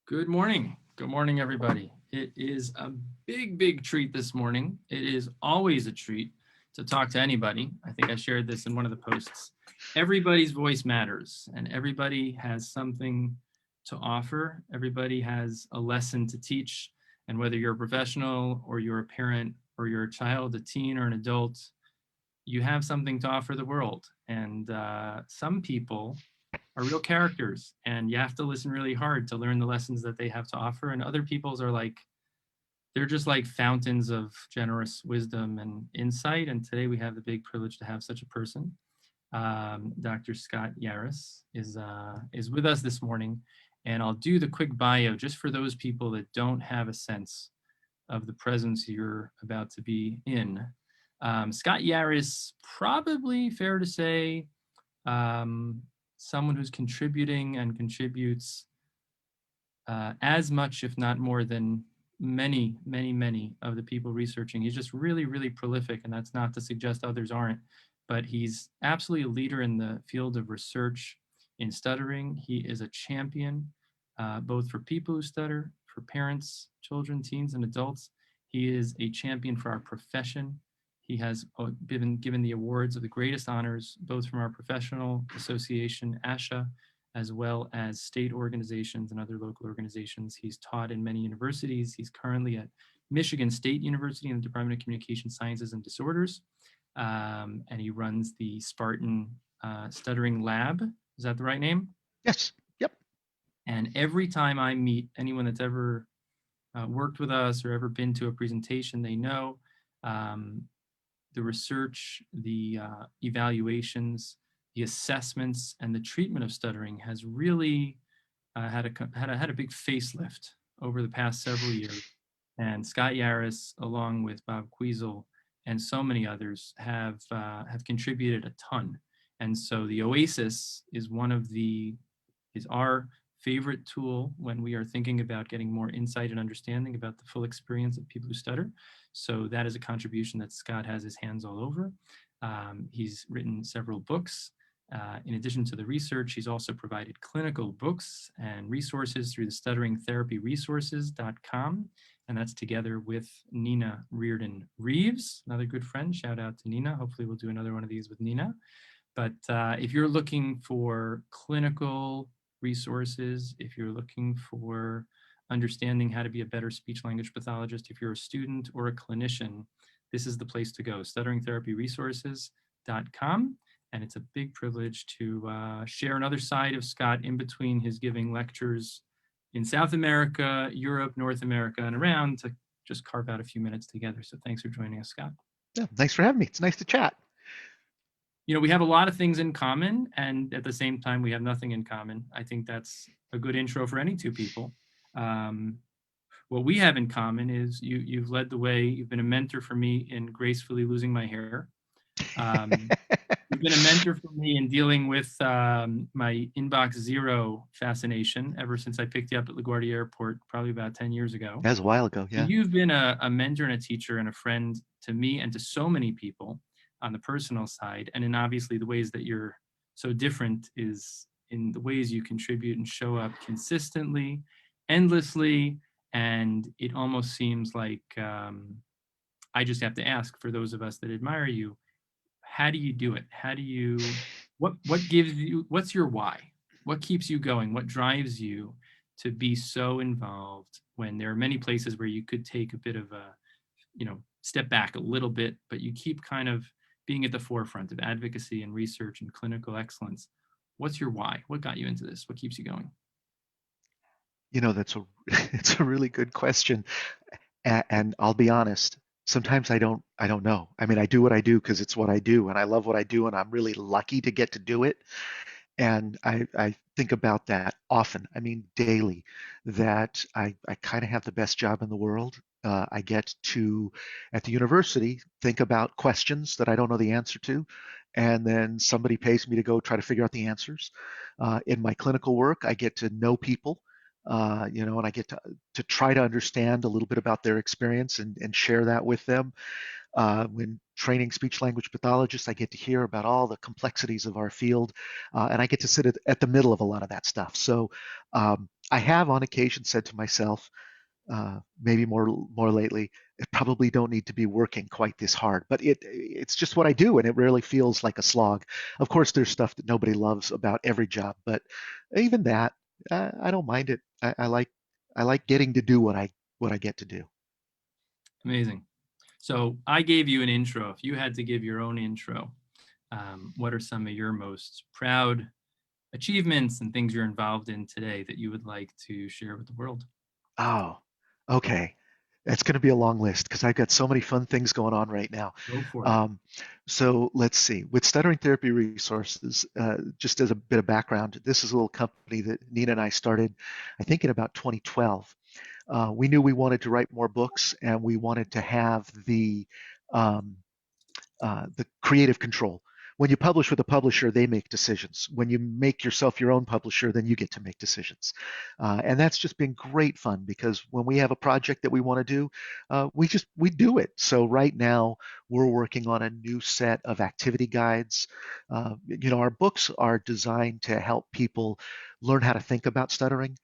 Good morning. Good morning, everybody. It is a big treat this morning. It is always a treat to talk to anybody. I think I shared this in one of the posts. Everybody's voice matters, and everybody has something to offer. Everybody has a lesson to teach. And whether you're a professional or you're a parent or you're a child, a teen, or an adult, you have something to offer the world. And some people are real characters, and you have to listen really hard to learn the lessons that they have to offer. And other people's are like, they're just like fountains of generous wisdom and insight. And today we have the big privilege to have such a person. Dr. Scott Yaruss is with us this morning, and I'll do the quick bio just for those people that don't have a sense of the presence you're about to be in. Scott Yaruss, probably fair to say, someone who's contributing and contributes as much, if not more, than many of the people researching. He's just really prolific, and that's not to suggest others aren't, but he's absolutely a leader in the field of research in stuttering. He is a champion, both for people who stutter, for parents, children, teens, and adults. He is a champion for our profession. He has been given the awards of the greatest honors, both from our professional association, ASHA, as well as state organizations and other local organizations. He's taught in many universities. He's currently at Michigan State University in the Department of Communication Sciences and Disorders. And he runs the Spartan Stuttering Lab. Is that the right name? Yes. Yep. And every time I meet anyone that's ever worked with us or ever been to a presentation, they know the research, the evaluations, the assessments, and the treatment of stuttering has really had a big facelift over the past several years. And Scott Yaruss, along with Bob Queasel and so many others, have contributed a ton. And so the Oasis is our favorite tool when we are thinking about getting more insight and understanding about the full experience of people who stutter. So that is a contribution that Scott has his hands all over. He's written several books. In addition to the research, he's also provided clinical books and resources through the stutteringtherapyresources.com. And that's together with Nina Reardon Reeves, another good friend. Shout out to Nina. Hopefully we'll do another one of these with Nina. But if you're looking for clinical resources, if you're looking for understanding how to be a better speech language pathologist, if you're a student or a clinician, this is the place to go, stutteringtherapyresources.com. And it's a big privilege to share another side of Scott in between his giving lectures in South America, Europe, North America, and around, to just carve out a few minutes together. So thanks for joining us, Scott. Yeah. Thanks for having me. It's nice to chat. You know, we have a lot of things in common, and at the same time, we have nothing in common. I think that's a good intro for any two people. What we have in common is you've led the way. You've been a mentor for me in gracefully losing my hair. You've been a mentor for me in dealing with my inbox zero fascination ever since I picked you up at LaGuardia Airport, probably about 10 years ago. That was a while ago, yeah. You've been a mentor and a teacher and a friend to me and to so many people on the personal side. And in obviously the ways that you're so different is in the ways you contribute and show up consistently, endlessly. And it almost seems like I just have to ask, for those of us that admire you, how do you do it? How do you, what gives you, what's your why? What keeps you going? What drives you to be so involved when there are many places where you could take a bit of a, step back a little bit, but you keep kind of being at the forefront of advocacy and research and clinical excellence? What's your why? What got you into this? What keeps you going? It's a really good question. And I'll be honest, sometimes I don't know. I mean, I do what I do because it's what I do, and I love what I do, and I'm really lucky to get to do it. And I think about that often, I mean, daily, that I kind of have the best job in the world. I get to, at the university, think about questions that I don't know the answer to, and then somebody pays me to go try to figure out the answers. In my clinical work, I get to know people, and I get to try to understand a little bit about their experience and share that with them. When training speech language pathologists, I get to hear about all the complexities of our field, and I get to sit at the middle of a lot of that stuff. So I have on occasion said to myself, maybe more lately, I probably don't need to be working quite this hard, but it's just what I do, and it rarely feels like a slog. Of course, there's stuff that nobody loves about every job, but even that, I don't mind it. I like getting to do what I get to do. Amazing. So I gave you an intro. If you had to give your own intro, what are some of your most proud achievements and things you're involved in today that you would like to share with the world? Oh, okay. That's going to be a long list because I've got so many fun things going on right now. Go for it. Um, so let's see. With Stuttering Therapy Resources, just as a bit of background, this is a little company that Nina and I started, I think, in about 2012. We knew we wanted to write more books and we wanted to have um, the creative control. When you publish with a publisher, they make decisions. When you make yourself your own publisher, then you get to make decisions. And that's just been great fun because when we have a project that we want to do, we do it. So right now we're working on a new set of activity guides. Our books are designed to help people learn how to think about stuttering.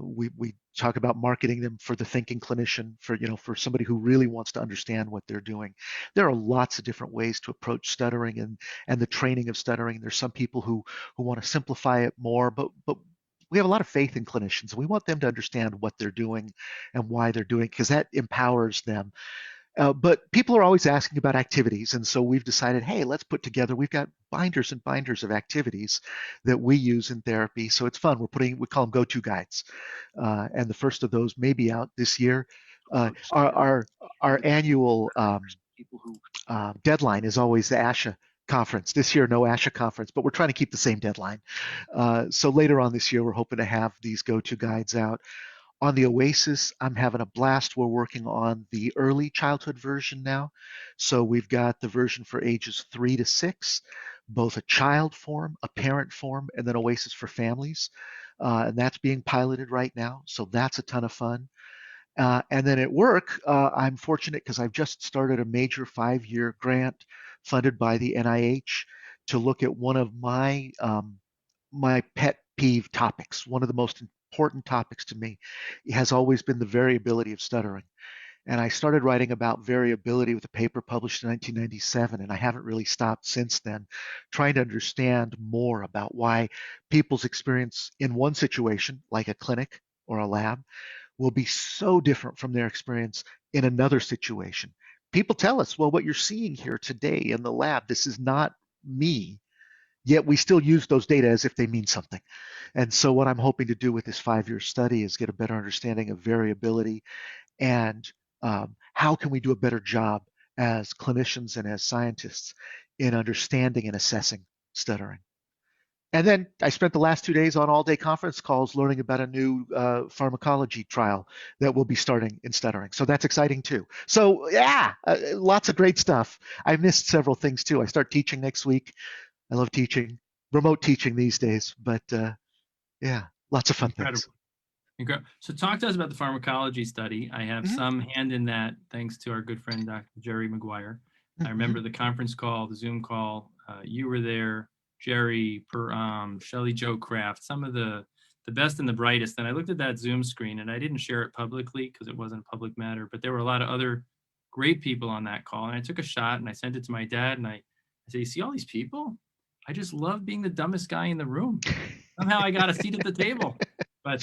We talk about marketing them for the thinking clinician, for somebody who really wants to understand what they're doing. There are lots of different ways to approach stuttering and the training of stuttering. There's some people who want to simplify it more, but we have a lot of faith in clinicians and we want them to understand what they're doing and why they're doing it because that empowers them. But people are always asking about activities, and so we've decided, hey, let's put together. We've got binders and binders of activities that we use in therapy, so it's fun. We call them go-to guides, and the first of those may be out this year. Our annual deadline is always the ASHA conference. This year, no ASHA conference, but we're trying to keep the same deadline. So later on this year, we're hoping to have these go-to guides out. On the Oasis, I'm having a blast. We're working on the early childhood version now. So we've got the version for ages 3 to 6, both a child form, a parent form, and then Oasis for families. And that's being piloted right now. So that's a ton of fun. And then at work, I'm fortunate because I've just started a major 5-year grant funded by the NIH to look at one of my pet peeve topics. One of the most important topics to me has always been the variability of stuttering. And I started writing about variability with a paper published in 1997, and I haven't really stopped since then, trying to understand more about why people's experience in one situation, like a clinic or a lab, will be so different from their experience in another situation. People tell us, well, what you're seeing here today in the lab, this is not me, yet we still use those data as if they mean something. And so what I'm hoping to do with this 5-year study is get a better understanding of variability and how can we do a better job as clinicians and as scientists in understanding and assessing stuttering. And then I spent the last 2 days on all-day conference calls learning about a new pharmacology trial that will be starting in stuttering. So that's exciting too. So yeah, lots of great stuff. I missed several things too. I start teaching next week. I love teaching, remote teaching these days, but yeah, lots of fun things. Incredible. Incredible. So talk to us about the pharmacology study. I have Mhm, some hand in that thanks to our good friend, Dr. Jerry Maguire. I mhm. remember the conference call, the Zoom call. You were there, Jerry, Shelley Joe Kraft, some of the best and the brightest. And I looked at that Zoom screen and I didn't share it publicly because it wasn't a public matter, but there were a lot of other great people on that call. And I took a shot and I sent it to my dad and I said, you see all these people? I just love being the dumbest guy in the room. Somehow I got a seat at the table. But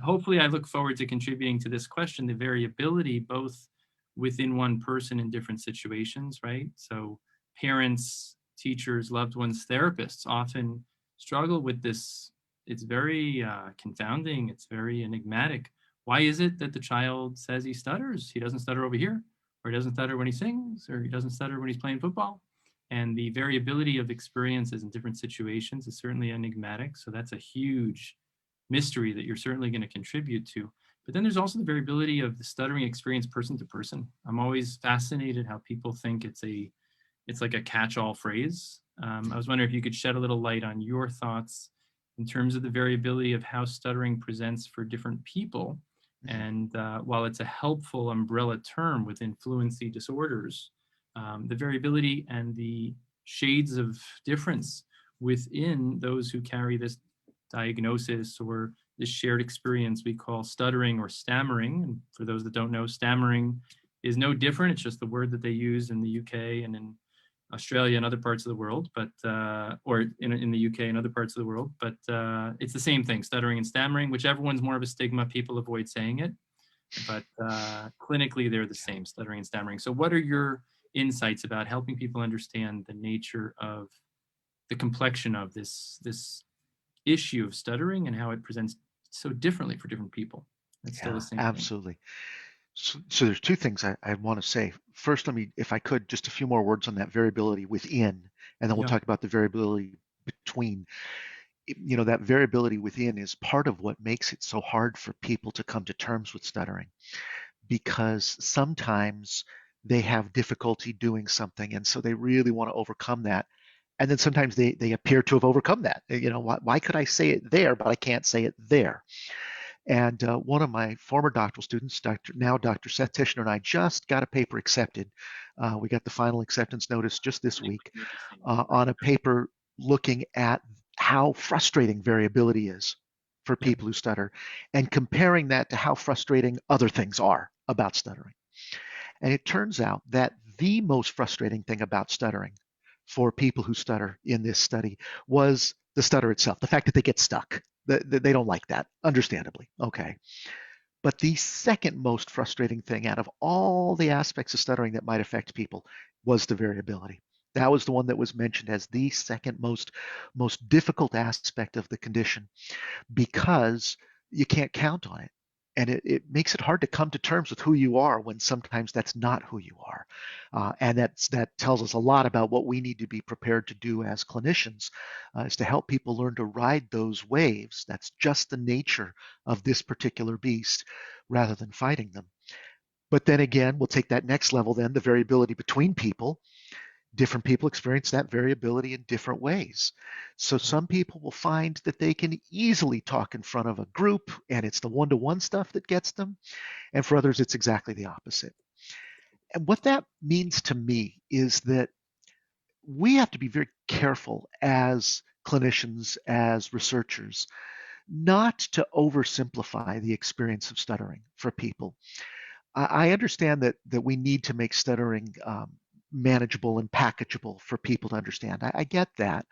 hopefully, I look forward to contributing to this question, the variability both within one person in different situations, right? So, parents, teachers, loved ones, therapists often struggle with this. It's very confounding, it's very enigmatic. Why is it that the child says he stutters? He doesn't stutter over here, or he doesn't stutter when he sings, or he doesn't stutter when he's playing football. And the variability of experiences in different situations is certainly enigmatic. So, that's a huge mystery that you're certainly going to contribute to. But then there's also the variability of the stuttering experience person to person. I'm always fascinated how people think it's like a catch-all phrase. I was wondering if you could shed a little light on your thoughts in terms of the variability of how stuttering presents for different people. Mhm. And while it's a helpful umbrella term within fluency disorders, the variability and the shades of difference within those who carry this diagnosis or this shared experience we call stuttering or stammering. And for those that don't know, stammering is no different. It's just the word that they use in the UK and in Australia and other parts of the world, but or in the UK and other parts of the world, but it's the same thing, stuttering and stammering. Whichever one's more of a stigma, people avoid saying it, but clinically they're the same, stuttering and stammering. So what are your insights about helping people understand the nature of the complexion of this issue of stuttering and how it presents so differently for different people? It's still the Yeah, same thing. absolutely. So there's two things I want to say. First, let me, if I could, just a few more words on that variability within, and then we'll Yeah. talk about the variability between. That variability within is part of what makes it so hard for people to come to terms with stuttering, because sometimes they have difficulty doing something, and so they really want to overcome that. And then sometimes they appear to have overcome that. Why could I say it there, but I can't say it there? And one of my former doctoral students, Dr. Seth Tishner, and I just got a paper accepted. We got the final acceptance notice just this week on a paper looking at how frustrating variability is for Yep. people who stutter and comparing that to how frustrating other things are about stuttering. And it turns out that the most frustrating thing about stuttering for people who stutter in this study was the stutter itself, the fact that they get stuck. They don't like that, understandably. Okay. But the second most frustrating thing out of all the aspects of stuttering that might affect people was the variability. That was the one that was mentioned as the second most difficult aspect of the condition, because you can't count on it. And it makes it hard to come to terms with who you are when sometimes that's not who you are. And that tells us a lot about what we need to be prepared to do as clinicians, is to help people learn to ride those waves. That's just the nature of this particular beast, rather than fighting them. But then again, we'll take that next level then, the variability between people. Different people experience that variability in different ways. So some people will find that they can easily talk in front of a group and it's the one-to-one stuff that gets them. And for others, it's exactly the opposite. And what that means to me is that we have to be very careful as clinicians, as researchers, not to oversimplify the experience of stuttering for people. I understand that we need to make stuttering manageable and packageable for people to understand. I get that.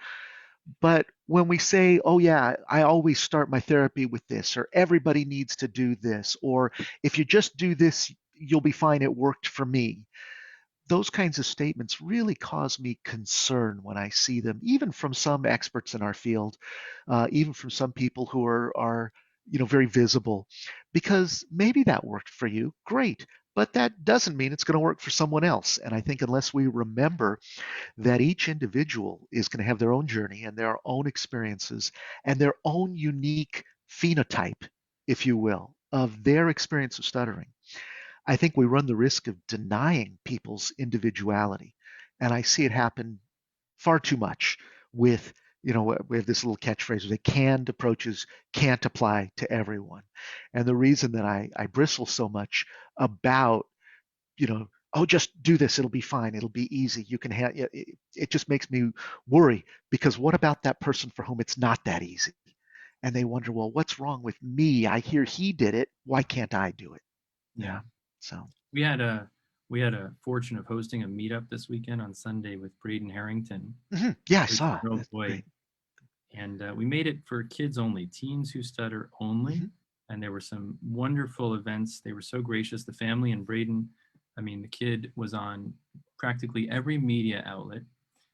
But when we say, oh, yeah, I always start my therapy with this, or everybody needs to do this, or if you just do this, you'll be fine, it worked for me. Those kinds of statements really cause me concern when I see them, even from some experts in our field, even from some people who are very visible, because maybe that worked for you, great, but that doesn't mean it's going to work for someone else. And I think unless we remember that each individual is going to have their own journey and their own experiences and their own unique phenotype, if you will, of their experience of stuttering, I think we run the risk of denying people's individuality. And I see it happen far too much with, we have this little catchphrase that canned approaches can't apply to everyone. And the reason that I bristle so much about, oh, just do this, it'll be fine, it'll be easy, you can have it just makes me worry, because what about that person for whom it's not that easy? And they wonder, well, what's wrong with me? I hear he did it. Why can't I do it? Yeah. Yeah. So. We had a fortune of hosting a meetup this weekend on Sunday with Braden Harrington, Yeah, I saw. 13-year-old That's boy, great. and we made it for kids only, teens who stutter only. Hmm. And there were some wonderful events. They were so gracious. The family and Braden, I mean, the kid was on practically every media outlet.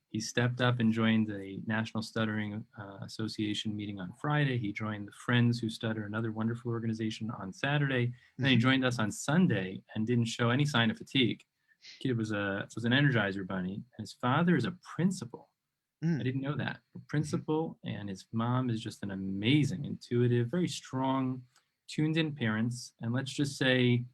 He stepped up and joined the National Stuttering Association meeting on Friday. He joined the Friends Who Stutter, another wonderful organization, on Saturday. And then he Hmm. joined us on Sunday and didn't show any sign of fatigue. Kid was an Energizer bunny. And his father is a principal. I Mm. didn't know that. A Hmm. principal, and his mom is just an amazing, intuitive, very strong, tuned in parents. And let's just say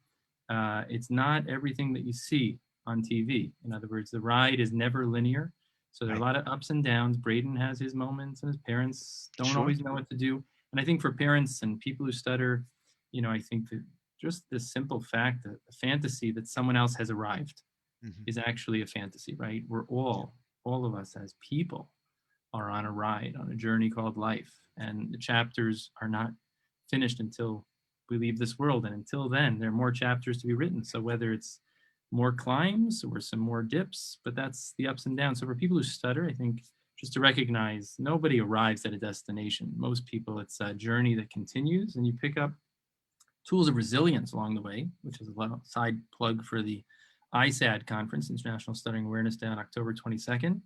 it's not everything that you see on TV. In other words, the ride is never linear. So there are a Right. lot of ups and downs. Braden has his moments, and his parents don't Sure. always know what to do. And I think for parents and people who stutter, I think that just the simple fact that the fantasy that someone else has arrived Mhm. is actually a fantasy, right? We're all of us as people are on a ride, on a journey called life. And the chapters are not finished until we leave this world. And until then, there are more chapters to be written. So whether it's more climbs or some more dips, but that's the ups and downs. So for people who stutter, I think just to recognize nobody arrives at a destination. Most people, it's a journey that continues, and you pick up tools of resilience along the way, which is a little side plug for the ISAD conference, International Stuttering Awareness Day, on October 22nd.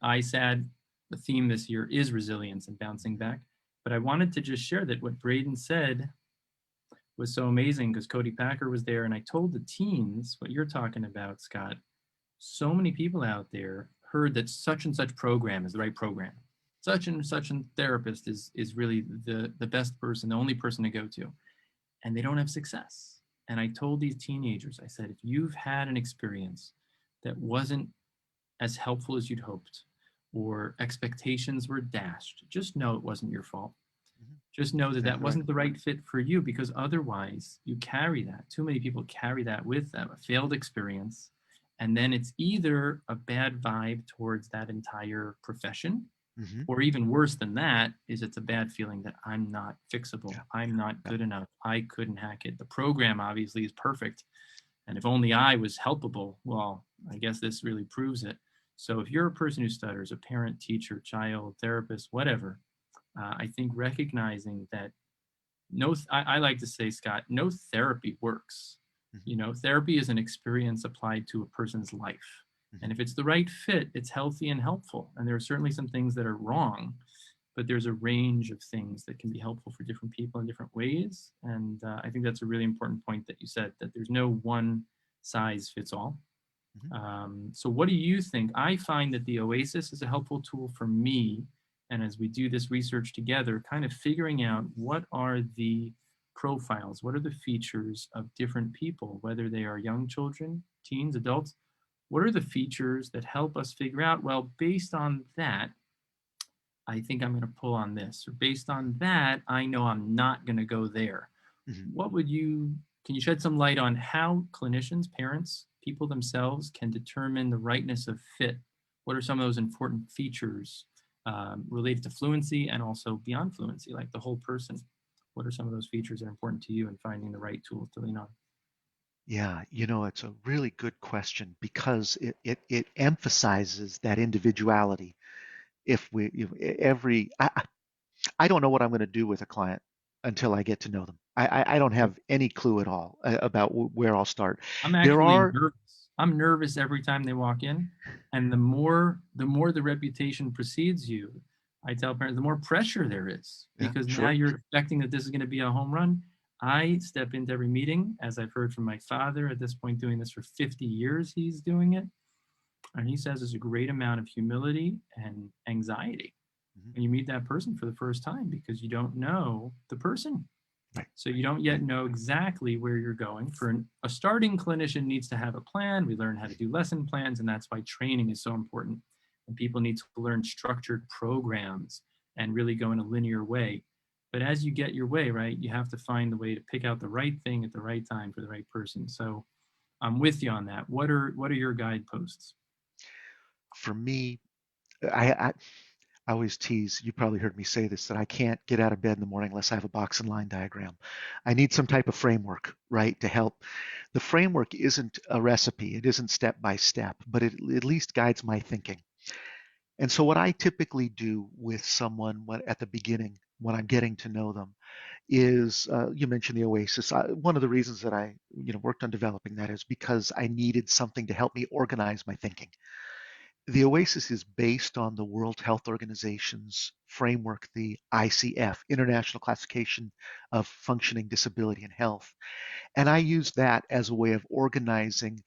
ISAD, the theme this year is resilience and bouncing back. But I wanted to just share that what Braden said was so amazing because Cody Packer was there, and I told the teens what you're talking about, Scott. So many people out there heard that such and such program is the right program. Such and such a therapist is really the best person, the only person to go to, and they don't have success. And I told these teenagers, I said, if you've had an experience that wasn't as helpful as you'd hoped, or expectations were dashed, just know it wasn't your fault. Mhm. Just know that that Exactly right. wasn't the right fit for you, because otherwise you carry that. Too many people carry that with them, a failed experience. And then it's either a bad vibe towards that entire profession, Mhm. or even worse than that, is it's a bad feeling that I'm not fixable. Yeah. I'm not Yeah. good enough. I couldn't hack it. The program obviously is perfect. And if only I was helpable, well, I guess this really proves it. So if you're a person who stutters, a parent, teacher, child, therapist, whatever, I think recognizing that I like to say, Scott, no therapy works. Mhm. You know, therapy is an experience applied to a person's life. And Mhm. if it's the right fit, it's healthy and helpful. And there are certainly some things that are wrong, but there's a range of things that can be helpful for different people in different ways. And I think that's a really important point that you said, that there's no one size fits all. Mhm. So what do you think? I find that the Oasis is a helpful tool for me. And as we do this research together, kind of figuring out what are the profiles, what are the features of different people, whether they are young children, teens, adults, what are the features that help us figure out, well, based on that, I think I'm going to pull on this, or based on that, I know I'm not going to go there. Mhm. What would you, can you shed some light on how clinicians, parents, people themselves can determine the rightness of fit? What are some of those important features related to fluency and also beyond fluency, like the whole person? What are some of those features that are important to you in finding the right tools to lean on? Yeah, it's a really good question because it emphasizes that individuality. If we, every, I don't know what I'm going to do with a client until I get to know them. I don't have any clue at all about where I'll start. I'm There actually are, nervous. I'm nervous every time they walk in. And the more the reputation precedes you, I tell parents, the more pressure there is, yeah, because now sure. you're expecting that this is going to be a home run. I step into every meeting, as I've heard from my father at this point, doing this for 50 years, he's doing it. And he says there's a great amount of humility and anxiety Mhm. when you meet that person for the first time, because you don't know the person. Right, So you don't right. yet know exactly where you're going. A starting clinician needs to have a plan. We learn how to do lesson plans, and that's why training is so important. And people need to learn structured programs and really go in a linear way. But as you get your way, right, you have to find the way to pick out the right thing at the right time for the right person. So I'm with you on that. What are your guideposts? For me, I always tease, you probably heard me say this, that I can't get out of bed in the morning unless I have a box and line diagram. I need some type of framework, right, to help. The framework isn't a recipe, it isn't step by step, but it at least guides my thinking. And so, what I typically do with someone at the beginning, when I'm getting to know them, is you mentioned the Oasis. One of the reasons that I worked on developing that is because I needed something to help me organize my thinking. The Oasis is based on the World Health Organization's framework, the ICF, International Classification of Functioning Disability and Health. And I use that as a way of organizing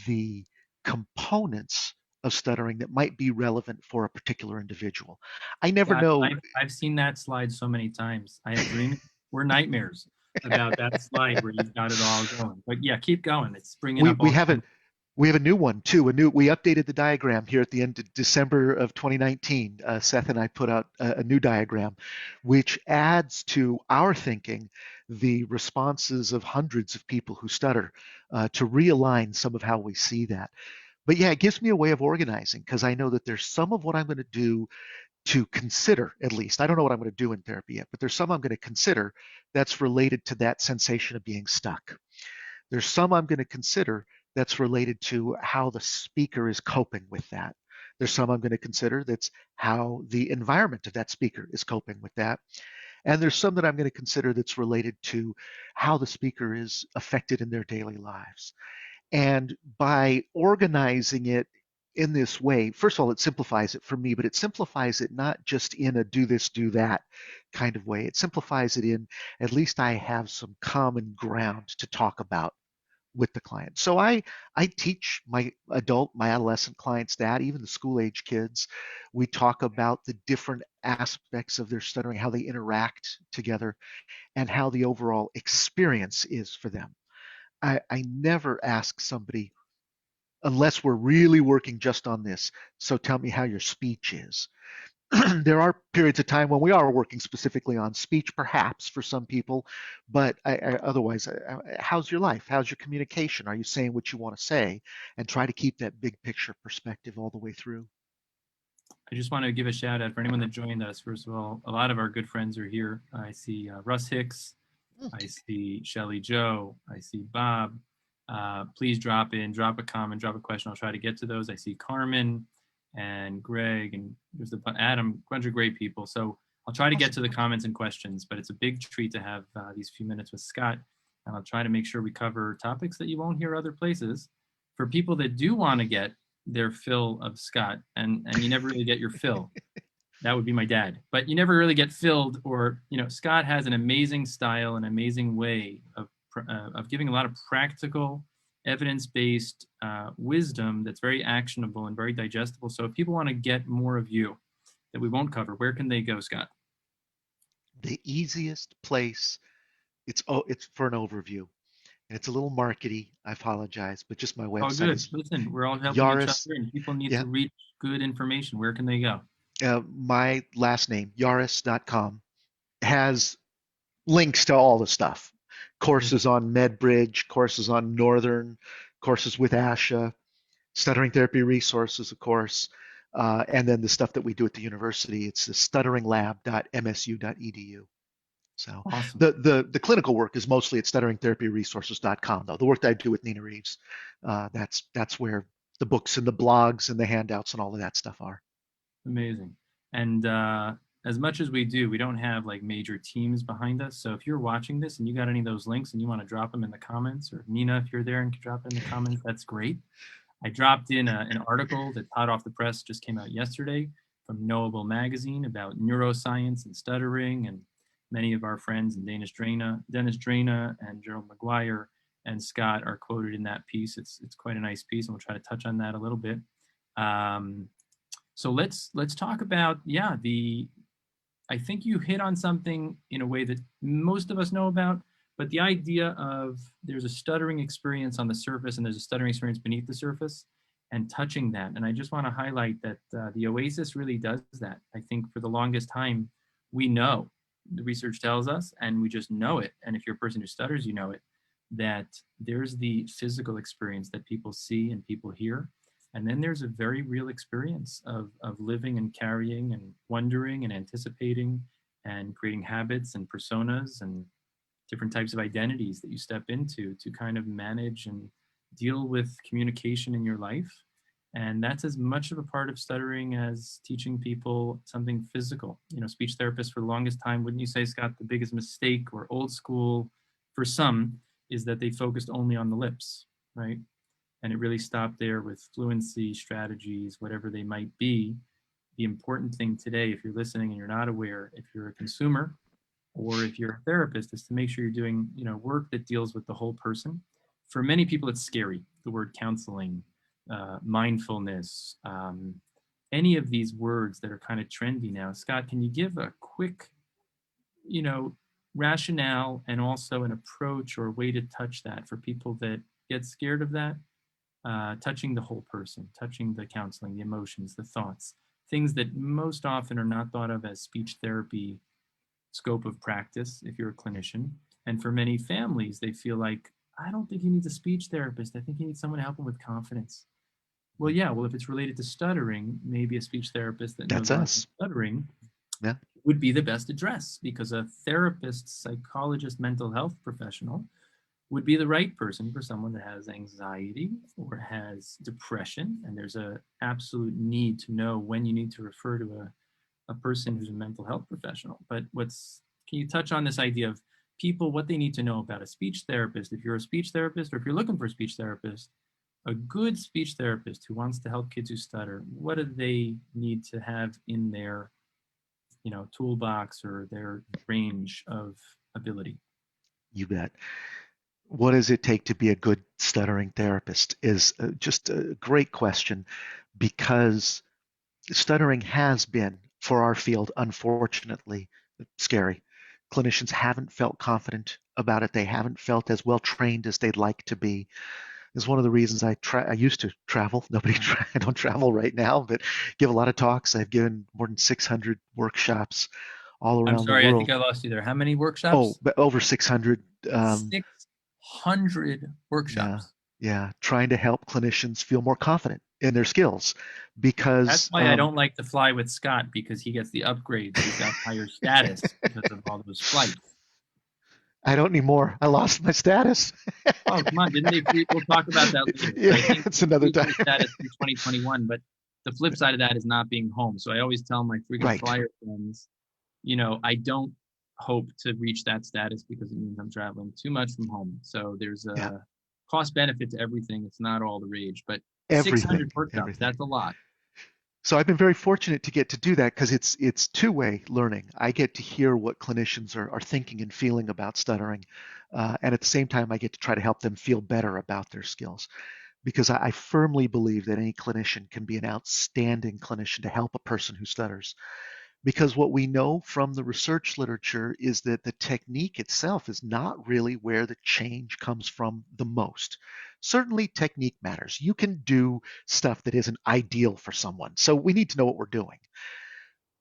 the components of stuttering that might be relevant for a particular individual. I never Yeah, know. I've seen that slide so many times. I have dreams or nightmares about that slide where you've got it all going. But yeah, keep going. It's bringing we, up we all have kinds. it. We have a new one too. We updated the diagram here at the end of December of 2019. Seth and I put out a new diagram, which adds to our thinking the responses of hundreds of people who stutter to realign some of how we see that. But yeah, it gives me a way of organizing because I know that there's some of what I'm going to do to consider, at least. I don't know what I'm going to do in therapy yet, but there's some I'm going to consider that's related to that sensation of being stuck. There's some I'm going to consider that's related to how the speaker is coping with that. There's some I'm going to consider that's how the environment of that speaker is coping with that. And there's some that I'm going to consider that's related to how the speaker is affected in their daily lives. And by organizing it in this way, first of all, it simplifies it for me, but it simplifies it not just in a do this, do that kind of way. It simplifies it in at least I have some common ground to talk about with the client. So I teach my adult, my adolescent clients that, even the school age kids. We talk about the different aspects of their stuttering, how they interact together, and how the overall experience is for them. I never ask somebody, unless we're really working just on this, so tell me how your speech is. There are periods of time when we are working specifically on speech, perhaps for some people, but otherwise, how's your life? How's your communication? Are you saying what you want to say? And try to keep that big picture perspective all the way through. I just want to give a shout out for anyone that joined us. First of all, a lot of our good friends are here. I see Russ Hicks. I see Shelly Joe. I see Bob. Please drop in, drop a comment, drop a question. I'll try to get to those. I see Carmen and Greg and there's Adam, a bunch of great people. So I'll try to get to the comments and questions, but it's a big treat to have these few minutes with Scott. And I'll try to make sure we cover topics that you won't hear other places. For people that do want to get their fill of Scott, and you never really get your fill. That would be my dad. But you never really get filled, or Scott has an amazing style, an amazing way of giving a lot of practical, evidence-based wisdom that's very actionable and very digestible. So if people want to get more of you that we won't cover, where can they go, Scott? The easiest place, it's for an overview. And it's a little markety, I apologize, but just my Oh, website good. is Listen, we're all helping each Yaruss. other, and people need Yeah, to reach good information. Where can they go? my last name, Yaruss.com, has links to all the stuff. Courses on MedBridge, courses on Northern, courses with ASHA, stuttering therapy resources, of course, and then the stuff that we do at the university. It's the stutteringlab.msu.edu. So Awesome. the clinical work is mostly at stutteringtherapyresources.com, though. The work that I do with Nina Reeves, that's where the books and the blogs and the handouts and all of that stuff are. Amazing. And as much as we do, we don't have like major teams behind us. So if you're watching this and you got any of those links and you want to drop them in the comments, or Nina, if you're there and can drop it in the comments, that's great. I dropped in an article that hot off the press just came out yesterday from Knowable Magazine about neuroscience and stuttering, and many of our friends and Dennis Drana and Gerald McGuire and Scott are quoted in that piece. It's quite a nice piece, and we'll try to touch on that a little bit. So let's talk about I think you hit on something in a way that most of us know about, but the idea of there's a stuttering experience on the surface and there's a stuttering experience beneath the surface, and touching that. And I just want to highlight that the Oasis really does that. I think for the longest time, we know, the research tells us, and we just know it. And if you're a person who stutters, you know it, that there's the physical experience that people see and people hear. And then there's a very real experience of living and carrying and wondering and anticipating and creating habits and personas and different types of identities that you step into to kind of manage and deal with communication in your life. And that's as much of a part of stuttering as teaching people something physical. Speech therapists for the longest time, wouldn't you say, Scott, the biggest mistake, or old school for some, is that they focused only on the lips, right? And it really stopped there with fluency strategies, whatever they might be. The important thing today, if you're listening and you're not aware, if you're a consumer or if you're a therapist, is to make sure you're doing work that deals with the whole person. For many people, it's scary, the word counseling, mindfulness, any of these words that are kind of trendy now. Scott, can you give a quick rationale and also an approach or a way to touch that for people that get scared of that? touching the whole person, touching the counseling, the emotions, the thoughts, things that most often are not thought of as speech therapy scope of practice if you're a clinician. And for many families, they feel like, I don't think he needs a speech therapist. I think he needs someone to help him with confidence. Well, yeah, well, if it's related to stuttering, maybe a speech therapist that knows That's a lot about us. stuttering Yeah. would be the best address, because a therapist, psychologist, mental health professional would be the right person for someone that has anxiety or has depression. And there's a absolute need to know when you need to refer to a person who's a mental health professional. But can you touch on this idea of people, what they need to know about a speech therapist? If you're a speech therapist, or if you're looking for a speech therapist, a good speech therapist who wants to help kids who stutter, what do they need to have in their, toolbox or their range of ability? You bet. What does it take to be a good stuttering therapist is just a great question, because stuttering has been, for our field, unfortunately, scary. Clinicians haven't felt confident about it. They haven't felt as well trained as they'd like to be. Is one of the reasons I used to travel. I don't travel right now, but give a lot of talks. I've given more than 600 workshops all I'm around the sorry, I think world. I lost you there. How many Oh, workshops? but over 600. 600 Yeah, workshops. yeah, trying to help clinicians feel more confident in their skills, That's because why I don't like to fly with Scott, because he gets the upgrades. He's got higher status because of all those flights. I don't need more. I lost my status. Oh, come on. Didn't they freeze? We'll talk about that later. But Yeah, I think it's they another freeze time. my status in 2021. But the flip side of that is not being home. So I always tell my frequent Right. flyer friends, I don't hope to reach that status because it means I'm traveling too much from home. So there's Yeah. a cost benefit to everything. It's not all the rage, but Everything. 600 workshops, Everything. that's a lot. So I've been very fortunate to get to do that, because it's two-way learning. I get to hear what clinicians are thinking and feeling about stuttering, and at the same time, I get to try to help them feel better about their skills. Because I firmly believe that any clinician can be an outstanding clinician to help a person who stutters. Because what we know from the research literature is that the technique itself is not really where the change comes from the most. Certainly, technique matters. You can do stuff that isn't ideal for someone. So we need to know what we're doing.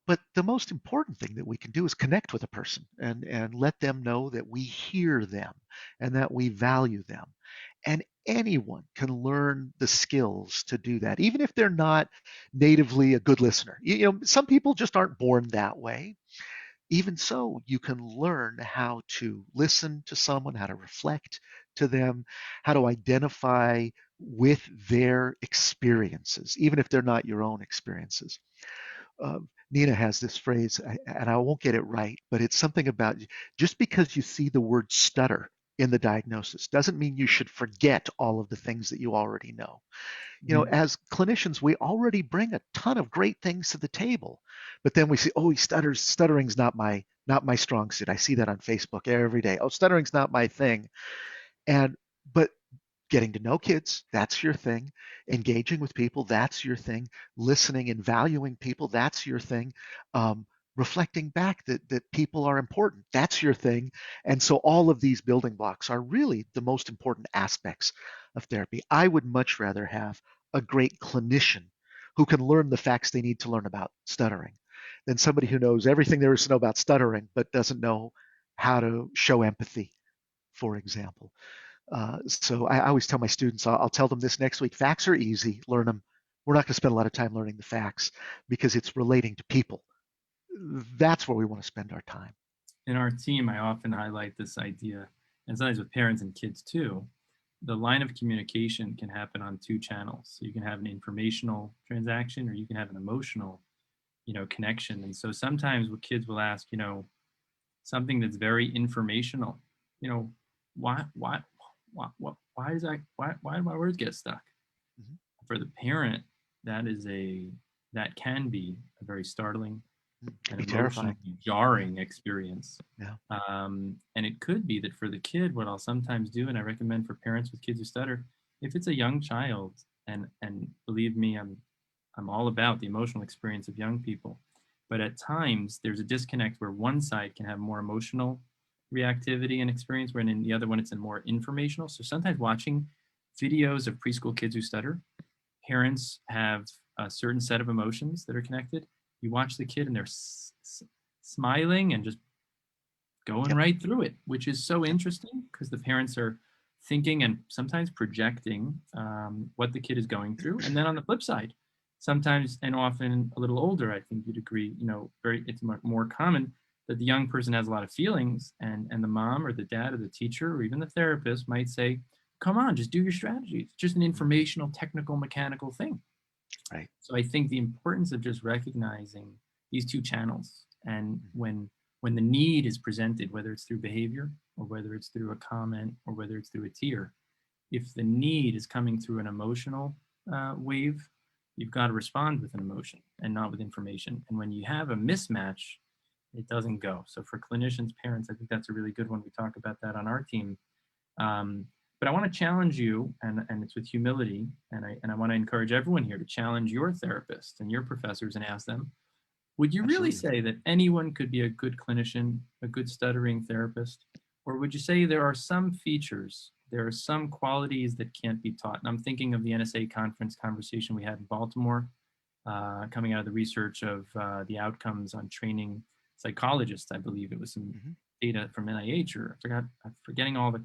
But the most important thing that we can do is connect with a person and let them know that we hear them and that we value them. And anyone can learn the skills to do that, even if they're not natively a good listener. Some people just aren't born that way. Even so, you can learn how to listen to someone, how to reflect to them, how to identify with their experiences, even if they're not your own experiences. Nina has this phrase, and I won't get it right, but it's something about, just because you see the word stutter in the diagnosis doesn't mean you should forget all of the things that you already know. Mhm. As clinicians, we already bring a ton of great things to the table, but then we see, oh, he stutters. Stuttering's not my strong suit. I see that on Facebook every day. Oh, stuttering's not my thing. And but getting to know kids, that's your thing. Engaging with people, that's your thing. Listening and valuing people, that's your thing. Um, Reflecting back that people are important, that's your thing. And so all of these building blocks are really the most important aspects of therapy. I would much rather have a great clinician who can learn the facts they need to learn about stuttering than somebody who knows everything there is to know about stuttering but doesn't know how to show empathy, for example. So I always tell my students, I'll tell them this next week: facts are easy, learn them. We're not going to spend a lot of time learning the facts because it's relating to people. That's where we want to spend our time. In our team, I often highlight this idea, and sometimes with parents and kids too. The line of communication can happen on two channels. So you can have an informational transaction, or you can have an emotional, connection. And so sometimes what kids will ask, something that's very informational, you know, why is why do my words get stuck? Mhm. For the parent, that can be a very startling It can and be terrifying. emotionally jarring experience. Yeah. And it could be that for the kid, what I'll sometimes do, and I recommend for parents with kids who stutter, if it's a young child, and believe me, I'm all about the emotional experience of young people, but at times there's a disconnect where one side can have more emotional reactivity and experience, when in the other one it's in more informational. So sometimes watching videos of preschool kids who stutter. Parents have a certain set of emotions that are connected. You watch the kid and they're smiling and just going Yep. right through it, which is so interesting because the parents are thinking and sometimes projecting what the kid is going through. And then on the flip side, sometimes and often a little older, I think you'd agree, it's more common that the young person has a lot of feelings, and the mom or the dad or the teacher or even the therapist might say, come on, just do your strategy. It's just an informational, technical, mechanical thing. Right. So I think the importance of just recognizing these two channels, and when the need is presented, whether it's through behavior or whether it's through a comment or whether it's through a tear, if the need is coming through an emotional wave, you've got to respond with an emotion and not with information. And when you have a mismatch, it doesn't go. So for clinicians, parents, I think that's a really good one. We talk about that on our team. But I want to challenge you, and it's with humility, and I want to encourage everyone here to challenge your therapist and your professors and ask them, would you really Absolutely. say that anyone could be a good clinician, a good stuttering therapist? Or would you say there are some features, there are some qualities that can't be taught? And I'm thinking of the NSA conference conversation we had in Baltimore, coming out of the research of the outcomes on training psychologists. I believe it was some data from NIH, or I'm forgetting all the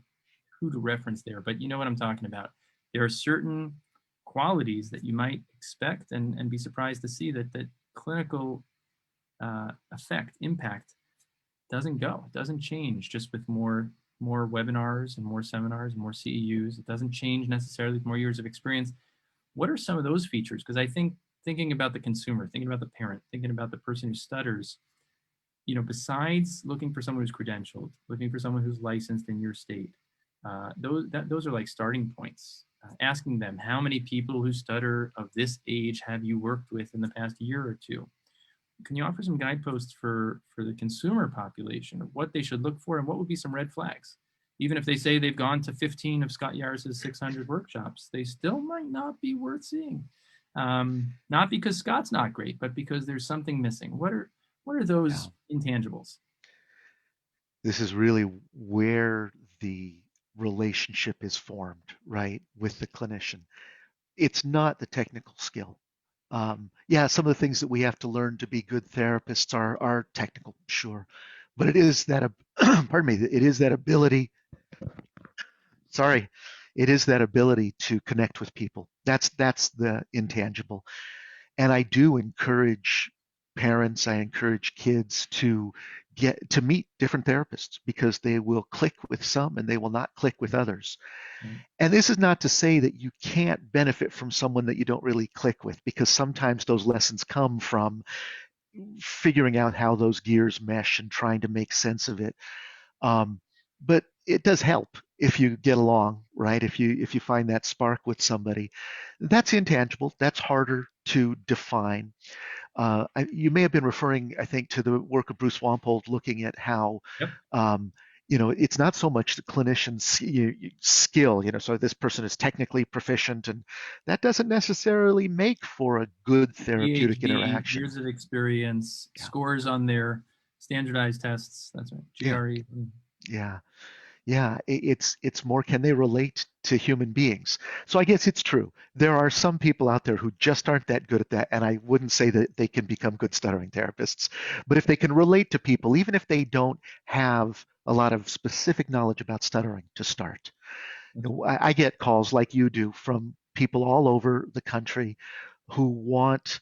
who to reference there, but you know what I'm talking about. There are certain qualities that you might expect and be surprised to see that clinical effect, impact doesn't go. It doesn't change just with more webinars and more seminars and more CEUs. It doesn't change necessarily with more years of experience. What are some of those features? Because I think thinking about the consumer, thinking about the parent, thinking about the person who stutters, besides looking for someone who's credentialed, looking for someone who's licensed in your state, those are like starting points. Asking them, how many people who stutter of this age have you worked with in the past year or two? Can you offer some guideposts for the consumer population of what they should look for and what would be some red flags? Even if they say they've gone to 15 of Scott Yaruss's 600 workshops, they still might not be worth seeing. Not because Scott's not great, but because there's something missing. What are those intangibles? This is really where the relationship is formed, right, with the clinician. It's not the technical skill. Yeah, some of the things that we have to learn to be good therapists are technical, sure, but it is that pardon me, it is that ability. Sorry, it is that ability to connect with people. That's the intangible. And I do encourage parents, I encourage kids to get to meet different therapists because they will click with some and they will not click with others. Mm. And this is not to say that you can't benefit from someone that you don't really click with, because sometimes those lessons come from figuring out how those gears mesh and trying to make sense of it. Um, but it does help if you get along, right? If you find that spark with somebody, that's intangible. That's harder to define. You may have been referring, I think, to the work of Bruce Wampold, looking at how, Yep. um, it's not so much the clinician's skill, so this person is technically proficient, and that doesn't necessarily make for a good therapeutic PhD, interaction. years of experience, Yeah, scores on their standardized tests. That's right. yeah, GRE. yeah. Yeah, it's more, can they relate to human beings? So I guess it's true. There are some people out there who just aren't that good at that, and I wouldn't say that they can become good stuttering therapists. But if they can relate to people, even if they don't have a lot of specific knowledge about stuttering to start. I get calls like you do from people all over the country who want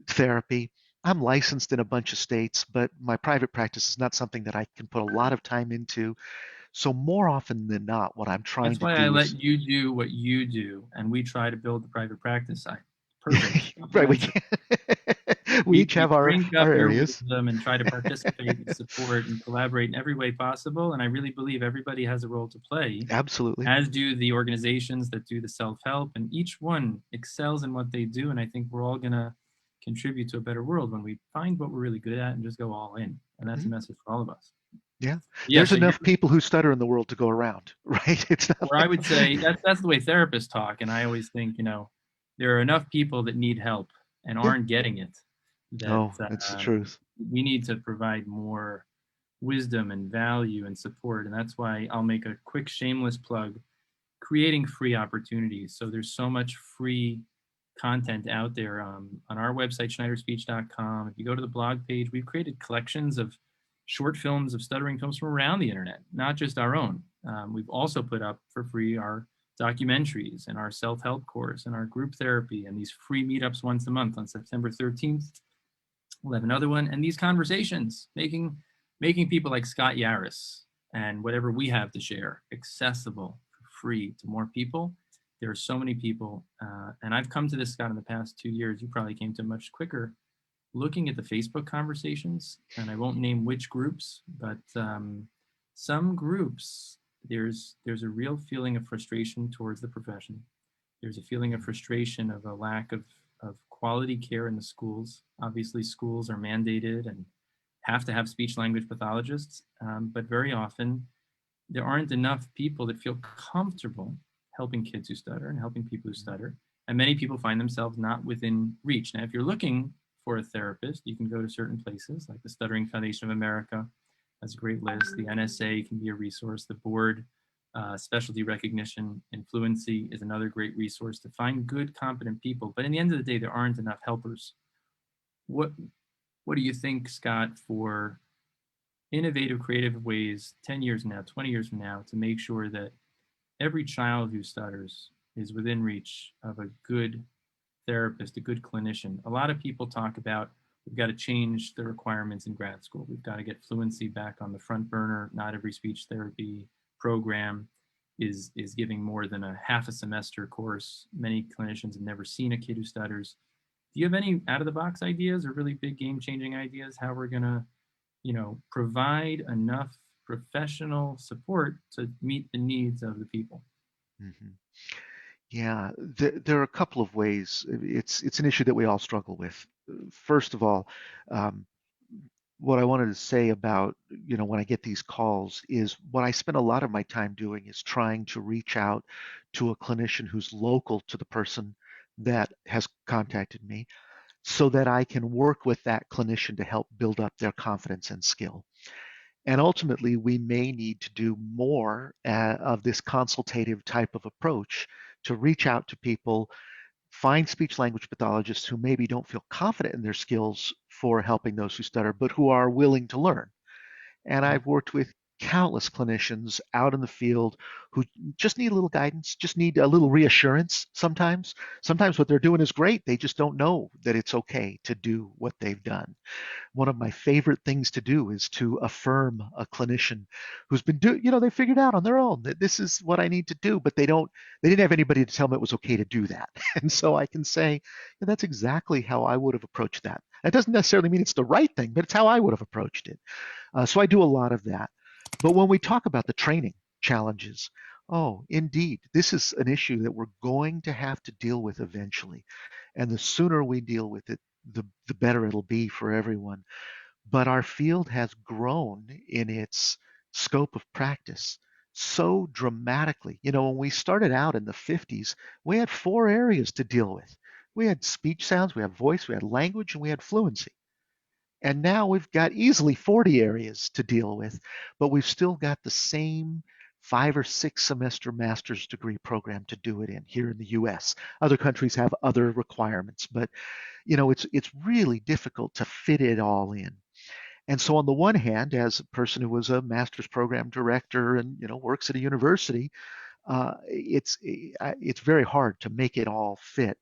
therapy. I'm licensed in a bunch of states, but my private practice is not something that I can put a lot of time into. So more often than not, what I'm trying That's to why I do is, let you do what you do, and we try to build the private practice side. Perfect. right, we Complementary. can, we each We have our drink up our your areas. wisdom and try to participate and support and collaborate in every way possible. And I really believe everybody has a role to play, Absolutely. as do the organizations that do the self-help, and each one excels in what they do. And I think we're all gonna contribute to a better world when we find what we're really good at and just go all in. And that's a Mhm. message for all of us. Yeah. Yeah, There's so you're enough people who stutter in the world to go around, right? It's not where I like, would say that's the way therapists talk, and I always think, there are enough people that need help and yeah. aren't getting it, that No, it's the truth. we need to provide more wisdom and value and support. And that's why I'll make a quick shameless plug. creating free opportunities. So there's so much free content out there on our website, schneiderspeech.com. If you go to the blog page, we've created collections of short films of stuttering films from around the internet, not just our own. We've also put up for free our documentaries and our self-help course and our group therapy and these free meetups once a month on September 13th. We'll have another one. And these conversations, making people like Scott Yaruss and whatever we have to share accessible for free to more people. There are so many people, and I've come to this, Scott, in the past 2 years. You probably came to much quicker, looking at the Facebook conversations, and I won't name which groups, but some groups, there's a real feeling of frustration towards the profession. There's a feeling of frustration of a lack of quality care in the schools. Obviously, schools are mandated and have to have speech language pathologists, but very often there aren't enough people that feel comfortable helping kids who stutter and helping people who stutter. And many people find themselves not within reach. Now, if you're looking for a therapist, you can go to certain places like the Stuttering Foundation of America has a great list. The NSA can be a resource. The board specialty recognition and fluency is another great resource to find good, competent people. But in the end of the day, there aren't enough helpers. What do you think, Scott, for innovative, creative ways 10 years from now, 20 years from now, to make sure that every child who stutters is within reach of a good therapist, a good clinician? A lot of people talk about we've got to change the requirements in grad school. We've got to get fluency back on the front burner. Not every speech therapy program is giving more than a half a semester course. Many clinicians have never seen a kid who stutters. Do you have any out of the box ideas or really big game changing ideas how we're going to, provide enough professional support to meet the needs of the people? Hmm. Yeah, there are a couple of ways. It's an issue that we all struggle with. First of all, um, what I wanted to say about, when I get these calls is what I spend a lot of my time doing is trying to reach out to a clinician who's local to the person that has contacted me so that I can work with that clinician to help build up their confidence and skill. And ultimately, we may need to do more of this consultative type of approach to reach out to people, find speech language pathologists who maybe don't feel confident in their skills for helping those who stutter, but who are willing to learn. And I've worked with countless clinicians out in the field who just need a little guidance, just need a little reassurance sometimes. Sometimes what they're doing is great. They just don't know that it's okay to do what they've done. One of my favorite things to do is to affirm a clinician who's been they figured out on their own that this is what I need to do, but they didn't have anybody to tell them it was okay to do that. And so I can say, yeah, that's exactly how I would have approached that. That doesn't necessarily mean it's the right thing, but it's how I would have approached it. So I do a lot of that. But when we talk about the training challenges, oh, indeed, this is an issue that we're going to have to deal with eventually. And the sooner we deal with it, the better it'll be for everyone. But our field has grown in its scope of practice so dramatically. When we started out in the 50s, we had 4 areas to deal with. We had speech sounds, we had voice, we had language, and we had fluency. And now we've got easily 40 areas to deal with, but we've still got the same 5 or 6 semester master's degree program to do it in here in the US. Other countries have other requirements, but it's really difficult to fit it all in. And so on the one hand, as a person who was a master's program director and works at a university, it's very hard to make it all fit.